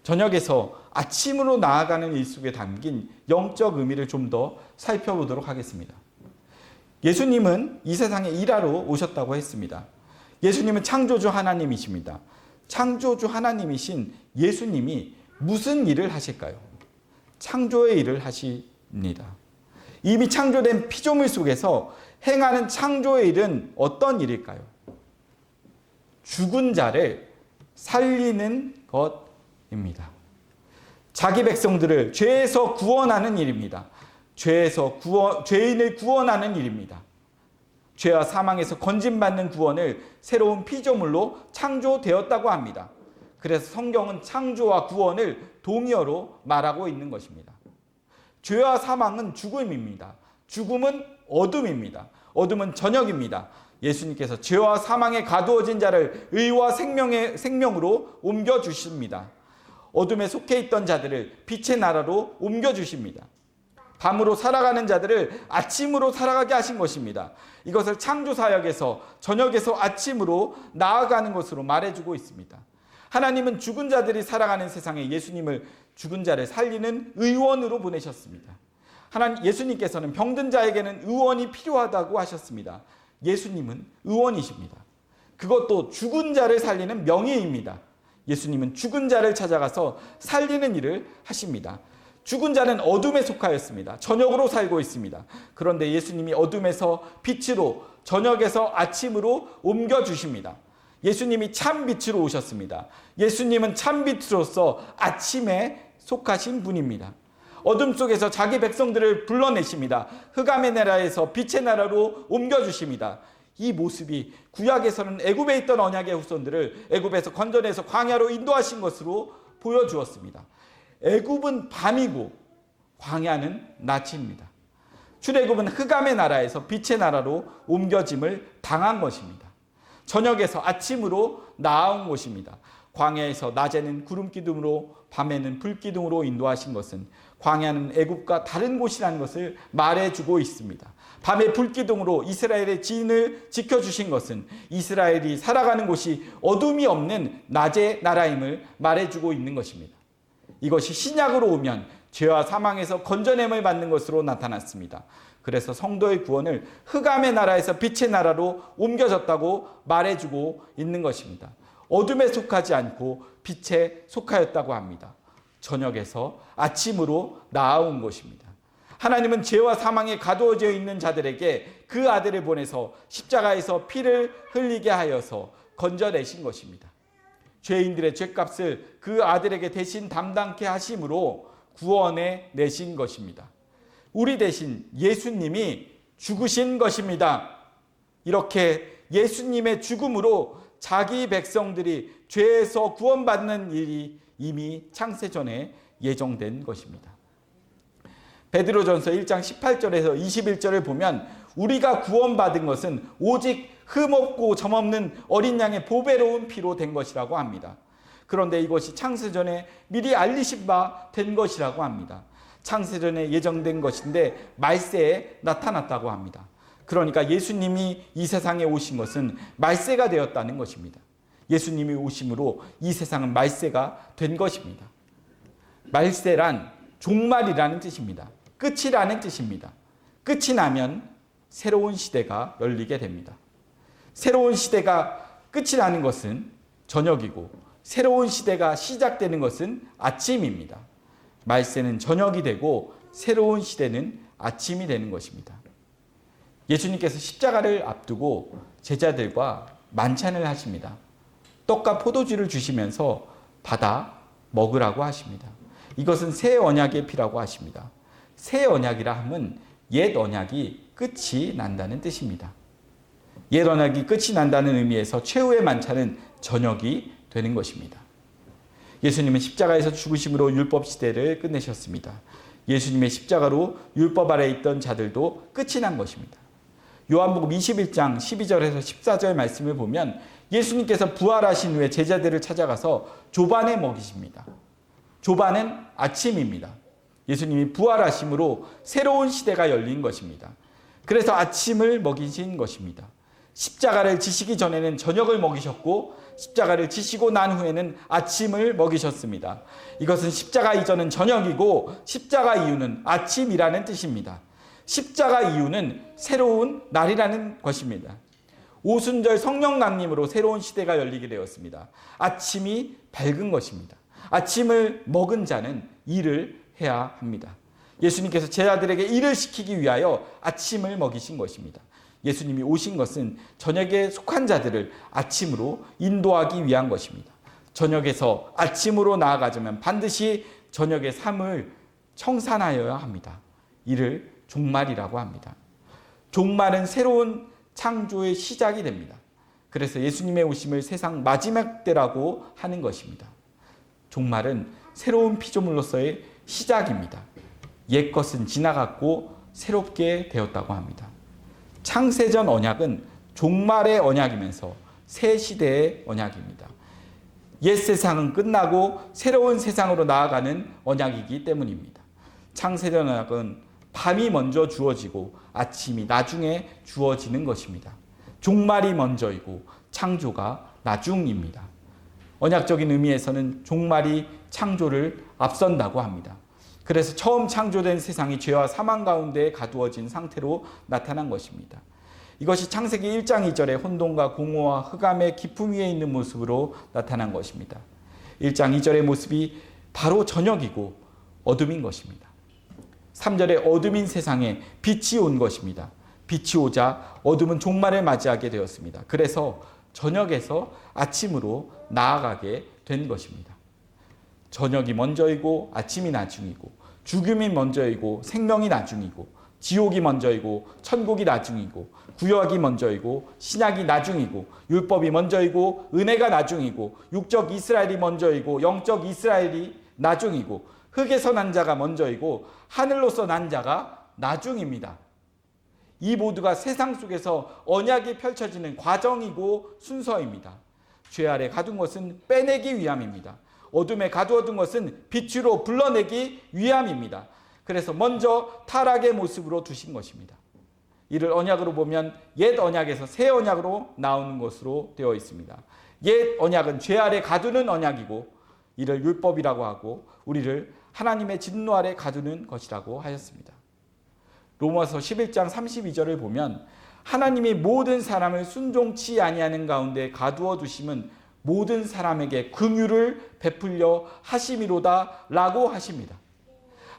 저녁에서 아침으로 나아가는 일 속에 담긴 영적 의미를 좀 더 살펴보도록 하겠습니다. 예수님은 이 세상에 일하러 오셨다고 했습니다. 예수님은 창조주 하나님이십니다. 창조주 하나님이신 예수님이 무슨 일을 하실까요? 창조의 일을 하십니다. 이미 창조된 피조물 속에서 행하는 창조의 일은 어떤 일일까요? 죽은 자를 살리는 것입니다. 자기 백성들을 죄에서 구원하는 일입니다. 죄인을 구원하는 일입니다. 죄와 사망에서 건진받는 구원을 새로운 피조물로 창조되었다고 합니다. 그래서 성경은 창조와 구원을 동의어로 말하고 있는 것입니다. 죄와 사망은 죽음입니다. 죽음은 어둠입니다. 어둠은 저녁입니다. 예수님께서 죄와 사망에 가두어진 자를 의와 생명으로 옮겨주십니다. 어둠에 속해 있던 자들을 빛의 나라로 옮겨주십니다. 밤으로 살아가는 자들을 아침으로 살아가게 하신 것입니다. 이것을 창조사역에서 저녁에서 아침으로 나아가는 것으로 말해주고 있습니다. 하나님은 죽은 자들이 살아가는 세상에 예수님을 죽은 자를 살리는 의원으로 보내셨습니다. 예수님께서는 병든 자에게는 의원이 필요하다고 하셨습니다. 예수님은 의원이십니다. 그것도 죽은 자를 살리는 명의입니다. 예수님은 죽은 자를 찾아가서 살리는 일을 하십니다. 죽은 자는 어둠에 속하였습니다. 저녁으로 살고 있습니다. 그런데 예수님이 어둠에서 빛으로, 저녁에서 아침으로 옮겨주십니다. 예수님이 참 빛으로 오셨습니다. 예수님은 참 빛으로서 아침에 속하신 분입니다. 어둠 속에서 자기 백성들을 불러내십니다. 흑암의 나라에서 빛의 나라로 옮겨주십니다. 이 모습이 구약에서는 애굽에 있던 언약의 후손들을 애굽에서 건져내서 광야로 인도하신 것으로 보여주었습니다. 애굽은 밤이고 광야는 낮입니다. 출애굽은 흑암의 나라에서 빛의 나라로 옮겨짐을 당한 것입니다. 저녁에서 아침으로 나아온 것입니다. 광야에서 낮에는 구름기둥으로 밤에는 불기둥으로 인도하신 것은 광야는 애굽과 다른 곳이라는 것을 말해주고 있습니다. 밤에 불기둥으로 이스라엘의 진을 지켜주신 것은 이스라엘이 살아가는 곳이 어둠이 없는 낮의 나라임을 말해주고 있는 것입니다. 이것이 신약으로 오면 죄와 사망에서 건져냄을 받는 것으로 나타났습니다. 그래서 성도의 구원을 흑암의 나라에서 빛의 나라로 옮겨졌다고 말해주고 있는 것입니다. 어둠에 속하지 않고 빛에 속하였다고 합니다. 저녁에서 아침으로 나아온 것입니다. 하나님은 죄와 사망에 가두어져 있는 자들에게 그 아들을 보내서 십자가에서 피를 흘리게 하여서 건져내신 것입니다. 죄인들의 죄값을 그 아들에게 대신 담당케 하심으로 구원해 내신 것입니다. 우리 대신 예수님이 죽으신 것입니다. 이렇게 예수님의 죽음으로 자기 백성들이 죄에서 구원받는 일이 이미 창세전에 예정된 것입니다. 베드로전서 1장 18절에서 21절을 보면 우리가 구원받은 것은 오직 흠없고 점없는 어린 양의 보배로운 피로 된 것이라고 합니다. 그런데 이것이 창세전에 미리 알리신 바 된 것이라고 합니다. 창세전에 예정된 것인데 말세에 나타났다고 합니다. 그러니까 예수님이 이 세상에 오신 것은 말세가 되었다는 것입니다. 예수님이 오심으로 이 세상은 말세가 된 것입니다. 말세란 종말이라는 뜻입니다. 끝이라는 뜻입니다. 끝이 나면 새로운 시대가 열리게 됩니다. 새로운 시대가 끝이 나는 것은 저녁이고 새로운 시대가 시작되는 것은 아침입니다. 말세는 저녁이 되고 새로운 시대는 아침이 되는 것입니다. 예수님께서 십자가를 앞두고 제자들과 만찬을 하십니다. 떡과 포도주를 주시면서 받아 먹으라고 하십니다. 이것은 새 언약의 피라고 하십니다. 새 언약이라 함은 옛 언약이 끝이 난다는 뜻입니다. 옛 언약이 끝이 난다는 의미에서 최후의 만찬은 저녁이 되는 것입니다. 예수님은 십자가에서 죽으심으로 율법 시대를 끝내셨습니다. 예수님의 십자가로 율법 아래 있던 자들도 끝이 난 것입니다. 요한복음 21장 12절에서 14절 말씀을 보면 예수님께서 부활하신 후에 제자들을 찾아가서 조반에 먹이십니다. 조반은 아침입니다. 예수님이 부활하심으로 새로운 시대가 열린 것입니다. 그래서 아침을 먹이신 것입니다. 십자가를 지시기 전에는 저녁을 먹이셨고 십자가를 지시고 난 후에는 아침을 먹이셨습니다. 이것은 십자가 이전은 저녁이고 십자가 이후는 아침이라는 뜻입니다. 십자가 이후는 새로운 날이라는 것입니다. 오순절 성령 강림으로 새로운 시대가 열리게 되었습니다. 아침이 밝은 것입니다. 아침을 먹은 자는 일을 해야 합니다. 예수님께서 제자들에게 일을 시키기 위하여 아침을 먹이신 것입니다. 예수님이 오신 것은 저녁에 속한 자들을 아침으로 인도하기 위한 것입니다. 저녁에서 아침으로 나아가자면 반드시 저녁의 삶을 청산하여야 합니다. 이를 종말이라고 합니다. 종말은 새로운 창조의 시작이 됩니다. 그래서 예수님의 오심을 세상 마지막 때라고 하는 것입니다. 종말은 새로운 피조물로서의 시작입니다. 옛 것은 지나갔고 새롭게 되었다고 합니다. 창세전 언약은 종말의 언약이면서 새 시대의 언약입니다. 옛 세상은 끝나고 새로운 세상으로 나아가는 언약이기 때문입니다. 창세전 언약은 밤이 먼저 주어지고 아침이 나중에 주어지는 것입니다. 종말이 먼저이고 창조가 나중입니다. 언약적인 의미에서는 종말이 창조를 앞선다고 합니다. 그래서 처음 창조된 세상이 죄와 사망 가운데 가두어진 상태로 나타난 것입니다. 이것이 창세기 1장 2절의 혼돈과 공허와 흑암의 깊음 위에 있는 모습으로 나타난 것입니다. 1장 2절의 모습이 바로 저녁이고 어둠인 것입니다. 3절의 어둠인 세상에 빛이 온 것입니다. 빛이 오자 어둠은 종말을 맞이하게 되었습니다. 그래서 저녁에서 아침으로 나아가게 된 것입니다. 저녁이 먼저이고 아침이 나중이고 죽음이 먼저이고 생명이 나중이고 지옥이 먼저이고 천국이 나중이고 구약이 먼저이고 신약이 나중이고 율법이 먼저이고 은혜가 나중이고 육적 이스라엘이 먼저이고 영적 이스라엘이 나중이고 흙에서 난 자가 먼저이고 하늘로서 난 자가 나중입니다. 이 모두가 세상 속에서 언약이 펼쳐지는 과정이고 순서입니다. 죄 아래 가둔 것은 빼내기 위함입니다. 어둠에 가두어둔 것은 빛으로 불러내기 위함입니다. 그래서 먼저 타락의 모습으로 두신 것입니다. 이를 언약으로 보면 옛 언약에서 새 언약으로 나오는 것으로 되어 있습니다. 옛 언약은 죄 아래 가두는 언약이고 이를 율법이라고 하고 우리를 하나님의 진노 아래 가두는 것이라고 하였습니다. 로마서 11장 32절을 보면 하나님이 모든 사람을 순종치 아니하는 가운데 가두어 두심은 모든 사람에게 긍휼을 베풀려 하심이로다 라고 하십니다.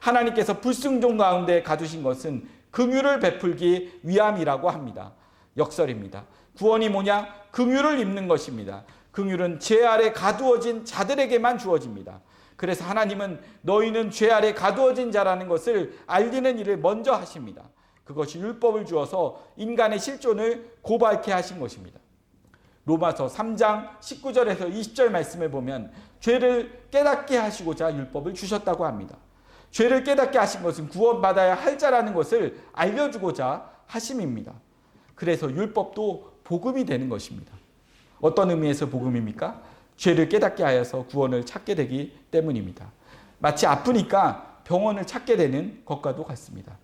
하나님께서 불순종 가운데 가두신 것은 긍휼을 베풀기 위함이라고 합니다. 역설입니다. 구원이 뭐냐? 긍휼을 입는 것입니다. 긍휼은 죄 아래 가두어진 자들에게만 주어집니다. 그래서 하나님은 너희는 죄 아래 가두어진 자라는 것을 알리는 일을 먼저 하십니다. 그것이 율법을 주어서 인간의 실존을 고발케 하신 것입니다. 로마서 3장 19절에서 20절 말씀을 보면 죄를 깨닫게 하시고자 율법을 주셨다고 합니다. 죄를 깨닫게 하신 것은 구원받아야 할 자라는 것을 알려주고자 하심입니다. 그래서 율법도 복음이 되는 것입니다. 어떤 의미에서 복음입니까? 죄를 깨닫게 하여서 구원을 찾게 되기 때문입니다. 마치 아프니까 병원을 찾게 되는 것과도 같습니다.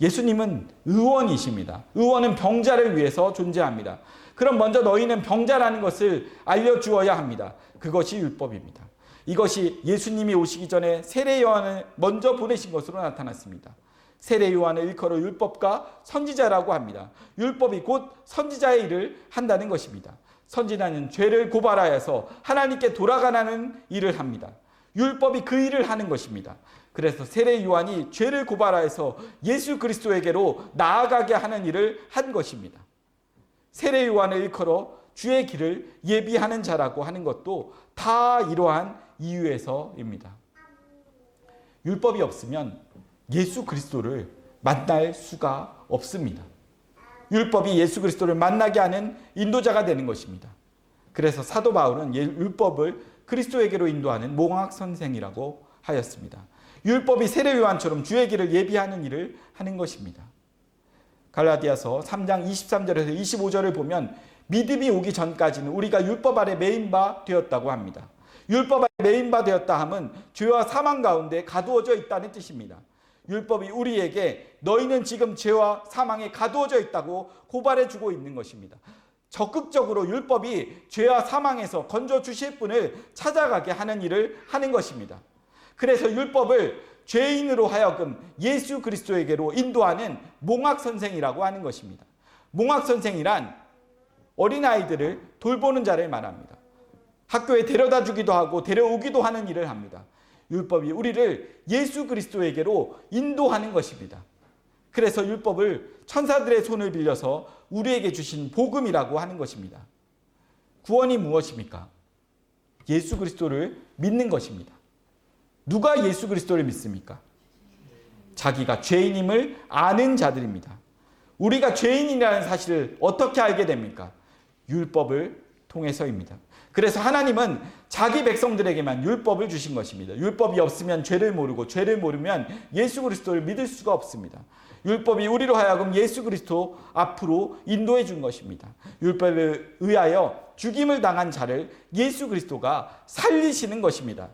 예수님은 의원이십니다. 의원은 병자를 위해서 존재합니다. 그럼 먼저 너희는 병자라는 것을 알려주어야 합니다. 그것이 율법입니다. 이것이 예수님이 오시기 전에 세례 요한을 먼저 보내신 것으로 나타났습니다. 세례 요한을 일컬어 율법과 선지자라고 합니다. 율법이 곧 선지자의 일을 한다는 것입니다. 선지자는 죄를 고발하여서 하나님께 돌아가라는 일을 합니다. 율법이 그 일을 하는 것입니다. 그래서 세례 요한이 죄를 고발하여서 예수 그리스도에게로 나아가게 하는 일을 한 것입니다. 세례 요한을 일컬어 주의 길을 예비하는 자라고 하는 것도 다 이러한 이유에서입니다. 율법이 없으면 예수 그리스도를 만날 수가 없습니다. 율법이 예수 그리스도를 만나게 하는 인도자가 되는 것입니다. 그래서 사도 바울은 율법을 그리스도에게로 인도하는 몽학 선생이라고 하였습니다. 율법이 세례 요한처럼 주의 길을 예비하는 일을 하는 것입니다. 갈라디아서 3장 23절에서 25절을 보면 믿음이 오기 전까지는 우리가 율법 아래 매인 바 되었다고 합니다. 율법 아래 매인 바 되었다 함은 죄와 사망 가운데 가두어져 있다는 뜻입니다. 율법이 우리에게 너희는 지금 죄와 사망에 가두어져 있다고 고발해주고 있는 것입니다. 적극적으로 율법이 죄와 사망에서 건져주실 분을 찾아가게 하는 일을 하는 것입니다. 그래서 율법을 죄인으로 하여금 예수 그리스도에게로 인도하는 몽학선생이라고 하는 것입니다. 몽학선생이란 어린아이들을 돌보는 자를 말합니다. 학교에 데려다 주기도 하고 데려오기도 하는 일을 합니다. 율법이 우리를 예수 그리스도에게로 인도하는 것입니다. 그래서 율법을 천사들의 손을 빌려서 우리에게 주신 복음이라고 하는 것입니다. 구원이 무엇입니까? 예수 그리스도를 믿는 것입니다. 누가 예수 그리스도를 믿습니까? 자기가 죄인임을 아는 자들입니다. 우리가 죄인이라는 사실을 어떻게 알게 됩니까? 율법을 통해서입니다. 그래서 하나님은 자기 백성들에게만 율법을 주신 것입니다. 율법이 없으면 죄를 모르고 죄를 모르면 예수 그리스도를 믿을 수가 없습니다. 율법이 우리로 하여금 예수 그리스도 앞으로 인도해 준 것입니다. 율법에 의하여 죽임을 당한 자를 예수 그리스도가 살리시는 것입니다.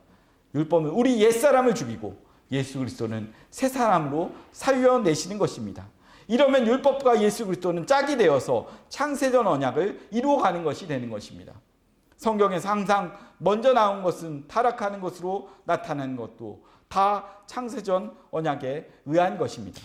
율법은 우리 옛사람을 죽이고 예수 그리스도는 새 사람으로 살려내시는 것입니다. 이러면 율법과 예수 그리스도는 짝이 되어서 창세전 언약을 이루어가는 것이 되는 것입니다. 성경에서 항상 먼저 나온 것은 타락하는 것으로 나타나는 것도 다 창세전 언약에 의한 것입니다.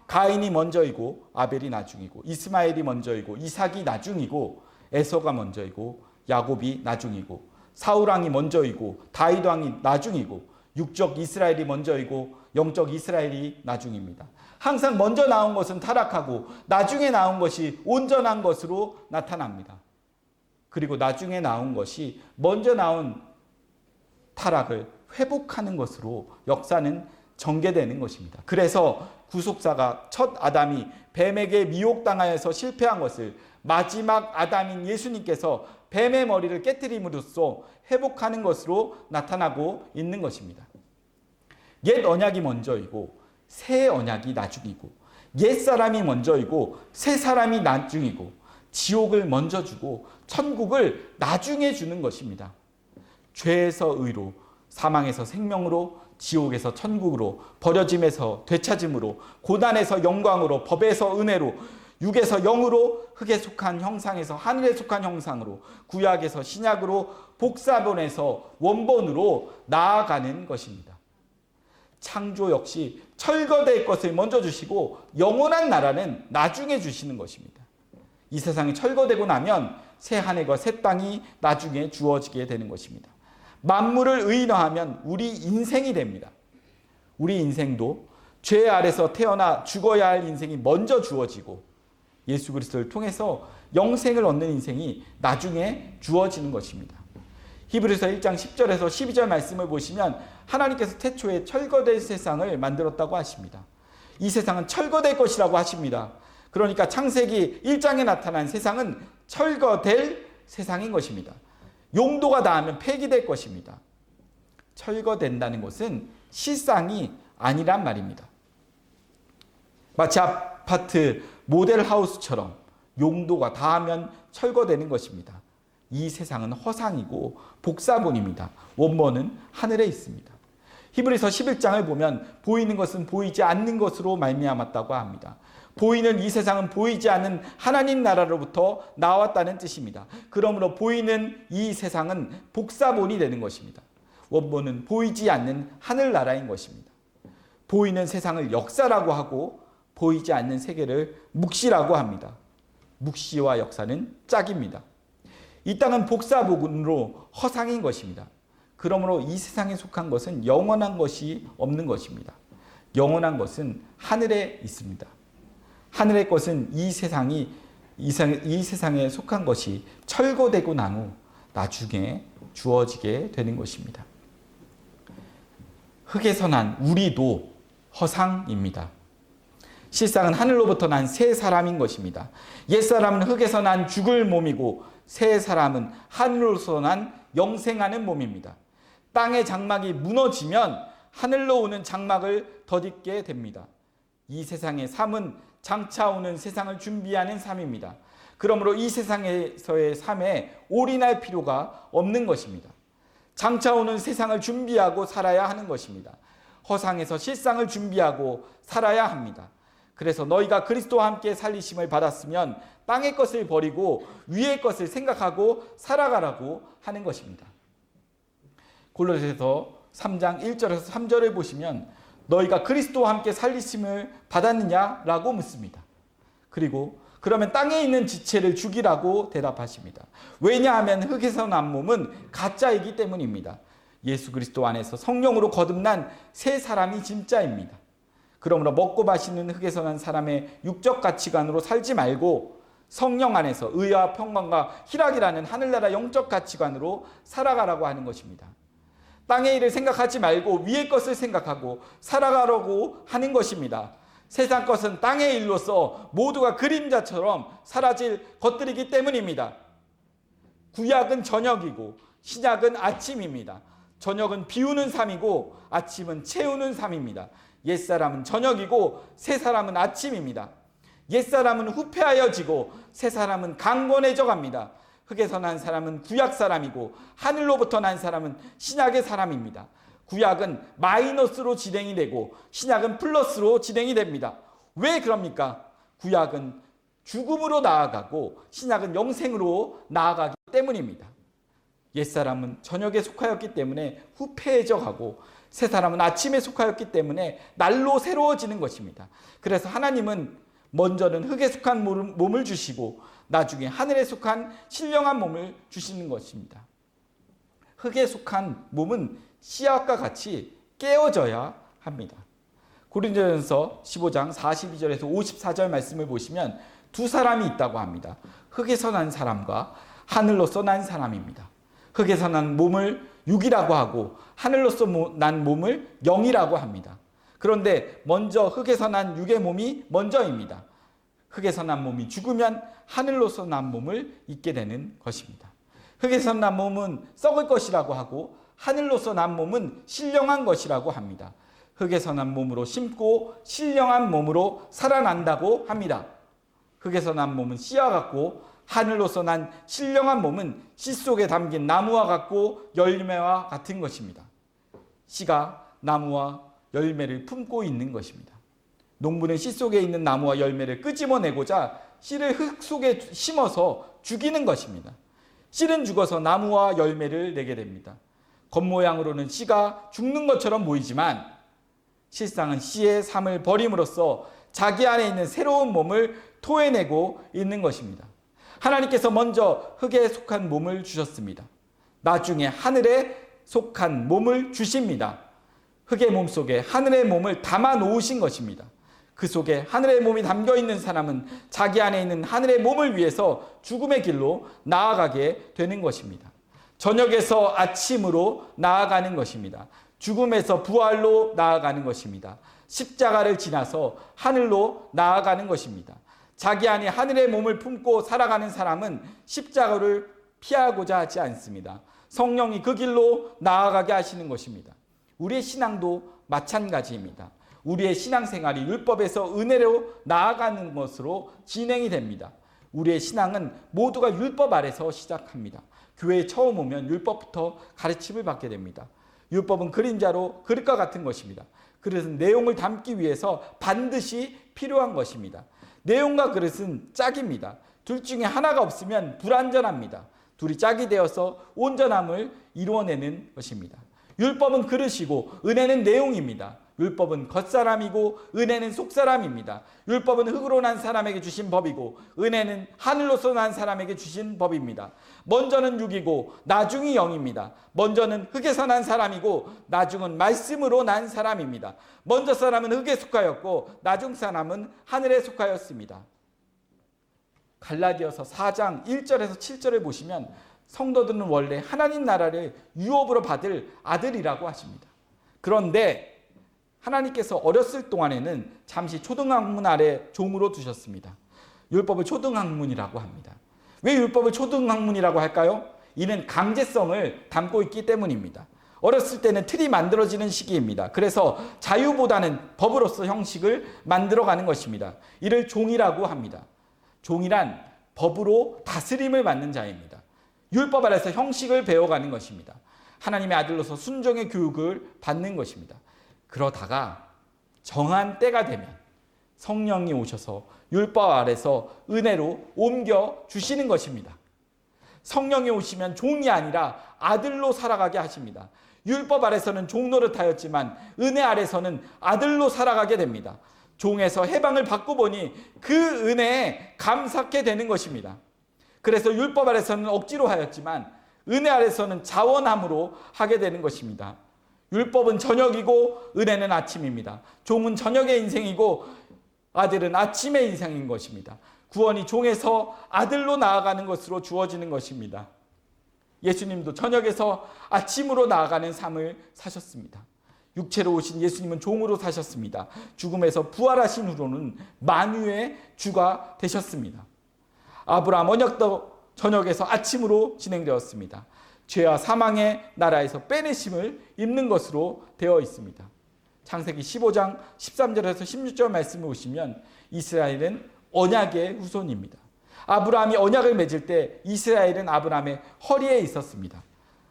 가인이 먼저이고 아벨이 나중이고 이스마엘이 먼저이고 이삭이 나중이고 에서가 먼저이고 야곱이 나중이고 사울왕이 먼저이고 다윗 왕이 나중이고 육적 이스라엘이 먼저이고 영적 이스라엘이 나중입니다. 항상 먼저 나온 것은 타락하고 나중에 나온 것이 온전한 것으로 나타납니다. 그리고 나중에 나온 것이 먼저 나온 타락을 회복하는 것으로 역사는 전개되는 것입니다. 그래서 구속사가 첫 아담이 뱀에게 미혹당하여서 실패한 것을 마지막 아담인 예수님께서 뱀의 머리를 깨뜨림으로써 회복하는 것으로 나타나고 있는 것입니다. 옛 언약이 먼저이고 새 언약이 나중이고, 옛 사람이 먼저이고 새 사람이 나중이고, 지옥을 먼저 주고 천국을 나중에 주는 것입니다. 죄에서 의로, 사망에서 생명으로, 지옥에서 천국으로, 버려짐에서 되찾음으로, 고난에서 영광으로, 법에서 은혜로, 육에서 영으로, 흙에 속한 형상에서 하늘에 속한 형상으로, 구약에서 신약으로, 복사본에서 원본으로 나아가는 것입니다. 창조 역시 철거될 것을 먼저 주시고 영원한 나라는 나중에 주시는 것입니다. 이 세상이 철거되고 나면 새 하늘과 새 땅이 나중에 주어지게 되는 것입니다. 만물을 의인화하면 우리 인생이 됩니다. 우리 인생도 죄 아래서 태어나 죽어야 할 인생이 먼저 주어지고, 예수 그리스도를 통해서 영생을 얻는 인생이 나중에 주어지는 것입니다. 히브리서 1장 10절에서 12절 말씀을 보시면 하나님께서 태초에 철거될 세상을 만들었다고 하십니다. 이 세상은 철거될 것이라고 하십니다. 그러니까 창세기 1장에 나타난 세상은 철거될 세상인 것입니다. 용도가 닿으면 폐기될 것입니다. 철거된다는 것은 실상이 아니란 말입니다. 마치 아파트 모델하우스처럼 용도가 닿으면 철거되는 것입니다. 이 세상은 허상이고 복사본입니다. 원본은 하늘에 있습니다. 히브리서 11장을 보면 보이는 것은 보이지 않는 것으로 말미암았다고 합니다. 보이는 이 세상은 보이지 않는 하나님 나라로부터 나왔다는 뜻입니다. 그러므로 보이는 이 세상은 복사본이 되는 것입니다. 원본은 보이지 않는 하늘나라인 것입니다. 보이는 세상을 역사라고 하고 보이지 않는 세계를 묵시라고 합니다. 묵시와 역사는 짝입니다. 이 땅은 복사본으로 허상인 것입니다. 그러므로 이 세상에 속한 것은 영원한 것이 없는 것입니다. 영원한 것은 하늘에 있습니다. 하늘의 것은 이 세상에 속한 것이 철거되고 난 후 나중에 주어지게 되는 것입니다. 흙에서 난 우리도 허상입니다. 실상은 하늘로부터 난 새 사람인 것입니다. 옛사람은 흙에서 난 죽을 몸이고 새 사람은 하늘로서 난 영생하는 몸입니다. 땅의 장막이 무너지면 하늘로 오는 장막을 덧입게 됩니다. 이 세상의 삶은 장차 오는 세상을 준비하는 삶입니다. 그러므로 이 세상에서의 삶에 올인할 필요가 없는 것입니다. 장차 오는 세상을 준비하고 살아야 하는 것입니다. 허상에서 실상을 준비하고 살아야 합니다. 그래서 너희가 그리스도와 함께 살리심을 받았으면 땅의 것을 버리고 위의 것을 생각하고 살아가라고 하는 것입니다. 골로새서 3장 1절에서 3절을 보시면 너희가 그리스도와 함께 살리심을 받았느냐라고 묻습니다. 그리고 그러면 땅에 있는 지체를 죽이라고 대답하십니다. 왜냐하면 흙에서 난 몸은 가짜이기 때문입니다. 예수 그리스도 안에서 성령으로 거듭난 새 사람이 진짜입니다. 그러므로 먹고 마시는 흙에서 난 사람의 육적 가치관으로 살지 말고 성령 안에서 의와 평강과 희락이라는 하늘나라 영적 가치관으로 살아가라고 하는 것입니다. 땅의 일을 생각하지 말고 위의 것을 생각하고 살아가려고 하는 것입니다. 세상 것은 땅의 일로서 모두가 그림자처럼 사라질 것들이기 때문입니다. 구약은 저녁이고 신약은 아침입니다. 저녁은 비우는 삶이고 아침은 채우는 삶입니다. 옛사람은 저녁이고 새사람은 아침입니다. 옛사람은 후패하여지고 새사람은 강건해져 갑니다. 흙에서 난 사람은 구약 사람이고 하늘로부터 난 사람은 신약의 사람입니다. 구약은 마이너스로 진행이 되고 신약은 플러스로 진행이 됩니다. 왜 그럽니까? 구약은 죽음으로 나아가고 신약은 영생으로 나아가기 때문입니다. 옛사람은 저녁에 속하였기 때문에 후패해져 가고 새사람은 아침에 속하였기 때문에 날로 새로워지는 것입니다. 그래서 하나님은 먼저는 흙에 속한 몸을 주시고 나중에 하늘에 속한 신령한 몸을 주시는 것입니다. 흙에 속한 몸은 씨앗과 같이 깨어져야 합니다. 고린도전서 15장 42절에서 54절 말씀을 보시면 두 사람이 있다고 합니다. 흙에서 난 사람과 하늘로서 난 사람입니다. 흙에서 난 몸을 육이라고 하고 하늘로서 난 몸을 영이라고 합니다. 그런데 먼저 흙에서 난 육의 몸이 먼저입니다. 흙에서 난 몸이 죽으면 하늘로서 난 몸을 잊게 되는 것입니다. 흙에서 난 몸은 썩을 것이라고 하고 하늘로서 난 몸은 신령한 것이라고 합니다. 흙에서 난 몸으로 심고 신령한 몸으로 살아난다고 합니다. 흙에서 난 몸은 씨와 같고 하늘로서 난 신령한 몸은 씨 속에 담긴 나무와 같고 열매와 같은 것입니다. 씨가 나무와 열매를 품고 있는 것입니다. 농부는 씨 속에 있는 나무와 열매를 끄집어내고자 씨를 흙 속에 심어서 죽이는 것입니다. 씨는 죽어서 나무와 열매를 내게 됩니다. 겉모양으로는 씨가 죽는 것처럼 보이지만 실상은 씨의 삶을 버림으로써 자기 안에 있는 새로운 몸을 토해내고 있는 것입니다. 하나님께서 먼저 흙에 속한 몸을 주셨습니다. 나중에 하늘에 속한 몸을 주십니다. 흙의 몸 속에 하늘의 몸을 담아 놓으신 것입니다. 그 속에 하늘의 몸이 담겨 있는 사람은 자기 안에 있는 하늘의 몸을 위해서 죽음의 길로 나아가게 되는 것입니다. 저녁에서 아침으로 나아가는 것입니다. 죽음에서 부활로 나아가는 것입니다. 십자가를 지나서 하늘로 나아가는 것입니다. 자기 안에 하늘의 몸을 품고 살아가는 사람은 십자가를 피하고자 하지 않습니다. 성령이 그 길로 나아가게 하시는 것입니다. 우리의 신앙도 마찬가지입니다. 우리의 신앙생활이 율법에서 은혜로 나아가는 것으로 진행이 됩니다. 우리의 신앙은 모두가 율법 아래서 시작합니다. 교회에 처음 오면 율법부터 가르침을 받게 됩니다. 율법은 그림자로 그릇과 같은 것입니다. 그릇은 내용을 담기 위해서 반드시 필요한 것입니다. 내용과 그릇은 짝입니다. 둘 중에 하나가 없으면 불완전합니다. 둘이 짝이 되어서 온전함을 이루어내는 것입니다. 율법은 그릇이고 은혜는 내용입니다. 율법은 겉사람이고 은혜는 속사람입니다. 율법은 흙으로 난 사람에게 주신 법이고 은혜는 하늘로서 난 사람에게 주신 법입니다. 먼저는 육이고 나중이 영입니다. 먼저는 흙에서 난 사람이고 나중은 말씀으로 난 사람입니다. 먼저 사람은 흙에 속하였고 나중 사람은 하늘에 속하였습니다. 갈라디아서 4장 1절에서 7절을 보시면 성도들은 원래 하나님 나라를 유업으로 받을 아들이라고 하십니다. 그런데 하나님께서 어렸을 동안에는 잠시 초등학문 아래 종으로 두셨습니다. 율법을 초등학문이라고 합니다. 왜 율법을 초등학문이라고 할까요? 이는 강제성을 담고 있기 때문입니다. 어렸을 때는 틀이 만들어지는 시기입니다. 그래서 자유보다는 법으로서 형식을 만들어가는 것입니다. 이를 종이라고 합니다. 종이란 법으로 다스림을 받는 자입니다. 율법 아래서 형식을 배워가는 것입니다. 하나님의 아들로서 순종의 교육을 받는 것입니다. 그러다가 정한 때가 되면 성령이 오셔서 율법 아래서 은혜로 옮겨 주시는 것입니다. 성령이 오시면 종이 아니라 아들로 살아가게 하십니다. 율법 아래서는 종 노릇하였지만 은혜 아래서는 아들로 살아가게 됩니다. 종에서 해방을 받고 보니 그 은혜에 감사하게 되는 것입니다. 그래서 율법 아래서는 억지로 하였지만 은혜 아래서는 자원함으로 하게 되는 것입니다. 율법은 저녁이고 은혜는 아침입니다. 종은 저녁의 인생이고 아들은 아침의 인생인 것입니다. 구원이 종에서 아들로 나아가는 것으로 주어지는 것입니다. 예수님도 저녁에서 아침으로 나아가는 삶을 사셨습니다. 육체로 오신 예수님은 종으로 사셨습니다. 죽음에서 부활하신 후로는 만유의 주가 되셨습니다. 아브라함 언약도 저녁에서 아침으로 진행되었습니다. 죄와 사망의 나라에서 빼내심을 입는 것으로 되어 있습니다. 창세기 15장 13절에서 16절 말씀을 보시면 이스라엘은 언약의 후손입니다. 아브라함이 언약을 맺을 때 이스라엘은 아브라함의 허리에 있었습니다.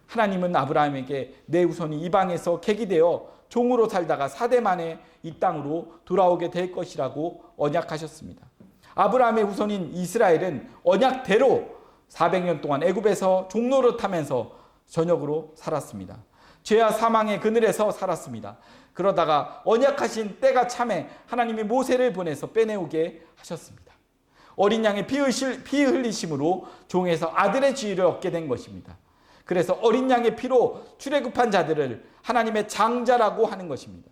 하나님은 아브라함에게 내 후손이 이방에서 계기되어 종으로 살다가 4대 만에 이 땅으로 돌아오게 될 것이라고 언약하셨습니다. 아브라함의 후손인 이스라엘은 언약대로 400년 동안 애굽에서 종노릇하면서 전역으로 살았습니다. 죄와 사망의 그늘에서 살았습니다. 그러다가 언약하신 때가 참에 하나님이 모세를 보내서 빼내오게 하셨습니다. 어린 양의 피 흘리심으로 종에서 아들의 지위를 얻게 된 것입니다. 그래서 어린 양의 피로 출애굽한 자들을 하나님의 장자라고 하는 것입니다.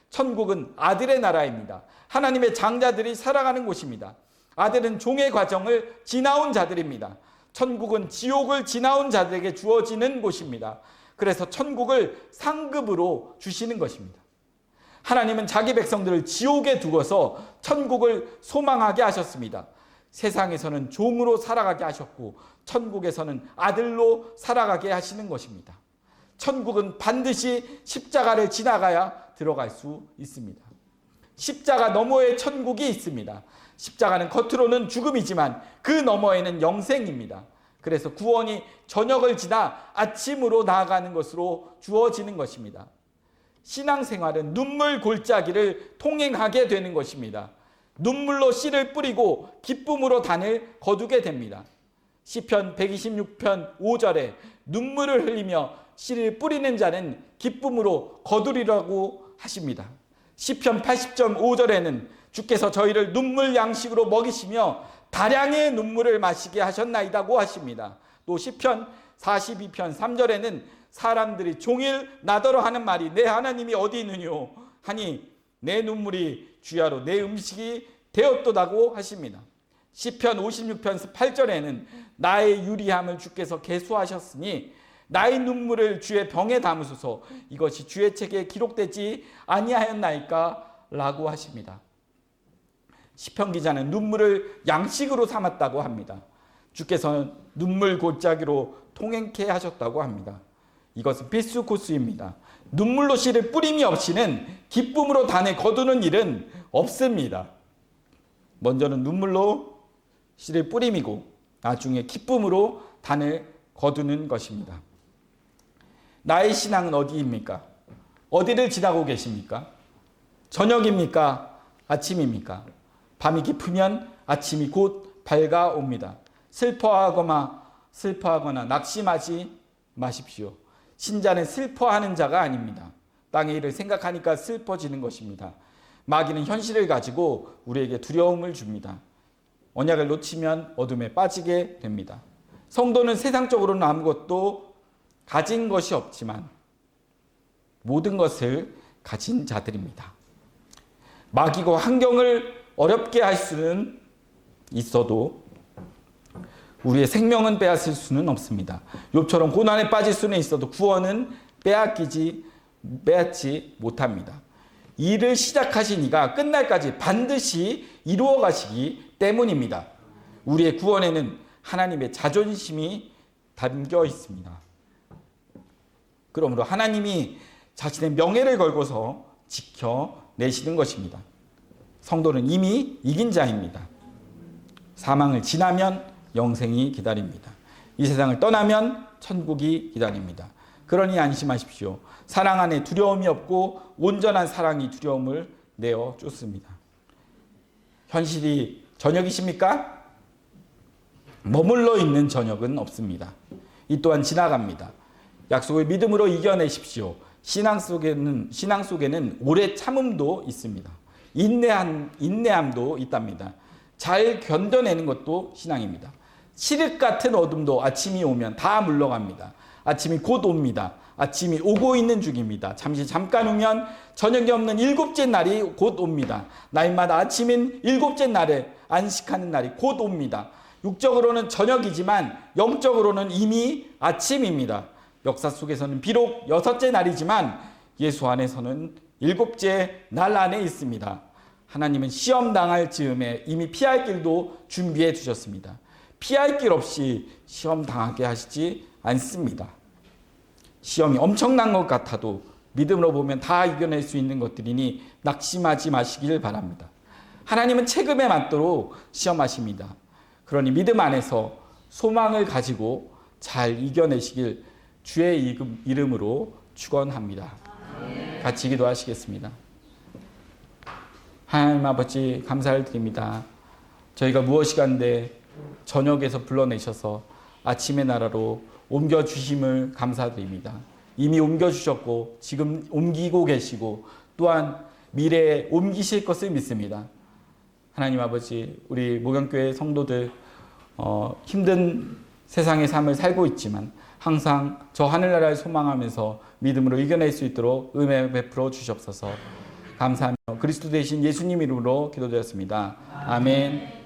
천국은 아들의 나라입니다. 하나님의 장자들이 살아가는 곳입니다. 아들은 종의 과정을 지나온 자들입니다. 천국은 지옥을 지나온 자들에게 주어지는 곳입니다. 그래서 천국을 상급으로 주시는 것입니다. 하나님은 자기 백성들을 지옥에 두고서 천국을 소망하게 하셨습니다. 세상에서는 종으로 살아가게 하셨고 천국에서는 아들로 살아가게 하시는 것입니다. 천국은 반드시 십자가를 지나가야 들어갈 수 있습니다. 십자가 너머에 천국이 있습니다. 십자가는 겉으로는 죽음이지만 그 너머에는 영생입니다. 그래서 구원이 저녁을 지나 아침으로 나아가는 것으로 주어지는 것입니다. 신앙생활은 눈물 골짜기를 통행하게 되는 것입니다. 눈물로 씨를 뿌리고 기쁨으로 단을 거두게 됩니다. 시편 126편 5절에 눈물을 흘리며 씨를 뿌리는 자는 기쁨으로 거두리라고 하십니다. 시편 80점 5절에는 주께서 저희를 눈물 양식으로 먹이시며 다량의 눈물을 마시게 하셨나이다고 하십니다. 또 시편 42편 3절에는 사람들이 종일 나더러 하는 말이 내 하나님이 어디 있느뇨 하니 내 눈물이 주야로 내 음식이 되었도다고 하십니다. 시편 56편 8절에는 나의 유리함을 주께서 계수하셨으니 나의 눈물을 주의 병에 담으소서 이것이 주의 책에 기록되지 아니하였나이까 라고 하십니다. 시편 기자는 눈물을 양식으로 삼았다고 합니다. 주께서는 눈물 골짜기로 통행케 하셨다고 합니다. 이것은 필수 코스입니다. 눈물로 씨를 뿌림이 없이는 기쁨으로 단을 거두는 일은 없습니다. 먼저는 눈물로 씨를 뿌림이고 나중에 기쁨으로 단을 거두는 것입니다. 나의 신앙은 어디입니까? 어디를 지나고 계십니까? 저녁입니까? 아침입니까? 밤이 깊으면 아침이 곧 밝아옵니다. 슬퍼하거나 낙심하지 마십시오. 신자는 슬퍼하는 자가 아닙니다. 땅의 일을 생각하니까 슬퍼지는 것입니다. 마귀는 현실을 가지고 우리에게 두려움을 줍니다. 언약을 놓치면 어둠에 빠지게 됩니다. 성도는 세상적으로는 아무것도 가진 것이 없지만 모든 것을 가진 자들입니다. 마귀가 환경을 어렵게 할 수는 있어도 우리의 생명은 빼앗을 수는 없습니다. 욥처럼 고난에 빠질 수는 있어도 구원은 빼앗지 못합니다. 일을 시작하신 이가 끝날까지 반드시 이루어 가시기 때문입니다. 우리의 구원에는 하나님의 자존심이 담겨 있습니다. 그러므로 하나님이 자신의 명예를 걸고서 지켜내시는 것입니다. 성도는 이미 이긴 자입니다. 사망을 지나면 영생이 기다립니다. 이 세상을 떠나면 천국이 기다립니다. 그러니 안심하십시오. 사랑 안에 두려움이 없고 온전한 사랑이 두려움을 내어 쫓습니다. 현실이 저녁이십니까? 머물러 있는 저녁은 없습니다. 이 또한 지나갑니다. 약속을 믿음으로 이겨내십시오. 신앙 속에는 오래 참음도 있습니다. 인내함도 있답니다. 잘 견뎌내는 것도 신앙입니다. 칠흑 같은 어둠도 아침이 오면 다 물러갑니다. 아침이 곧 옵니다. 아침이 오고 있는 중입니다. 잠깐 오면 저녁이 없는 일곱째 날이 곧 옵니다. 날마다 아침인 일곱째 날에 안식하는 날이 곧 옵니다. 육적으로는 저녁이지만 영적으로는 이미 아침입니다. 역사 속에서는 비록 여섯째 날이지만 예수 안에서는 일곱째 날 안에 있습니다. 하나님은 시험 당할 즈음에 이미 피할 길도 준비해 두셨습니다. 피할 길 없이 시험 당하게 하시지 않습니다. 시험이 엄청난 것 같아도 믿음으로 보면 다 이겨낼 수 있는 것들이니 낙심하지 마시길 바랍니다. 하나님은 체급에 맞도록 시험하십니다. 그러니 믿음 안에서 소망을 가지고 잘 이겨내시길 주의 이름으로 축원합니다. 같이 기도하시겠습니다. 하나님 아버지 감사를 드립니다. 저희가 무엇이간데 저녁에서 불러내셔서 아침의 나라로 옮겨주심을 감사드립니다. 이미 옮겨주셨고 지금 옮기고 계시고 또한 미래에 옮기실 것을 믿습니다. 하나님 아버지 우리 목양교회 성도들 힘든 세상의 삶을 살고 있지만 항상 저 하늘나라를 소망하면서 믿음으로 이겨낼 수 있도록 은혜 베풀어 주시옵소서. 감사하며 그리스도 되신 예수님 이름으로 기도드렸습니다. 아멘.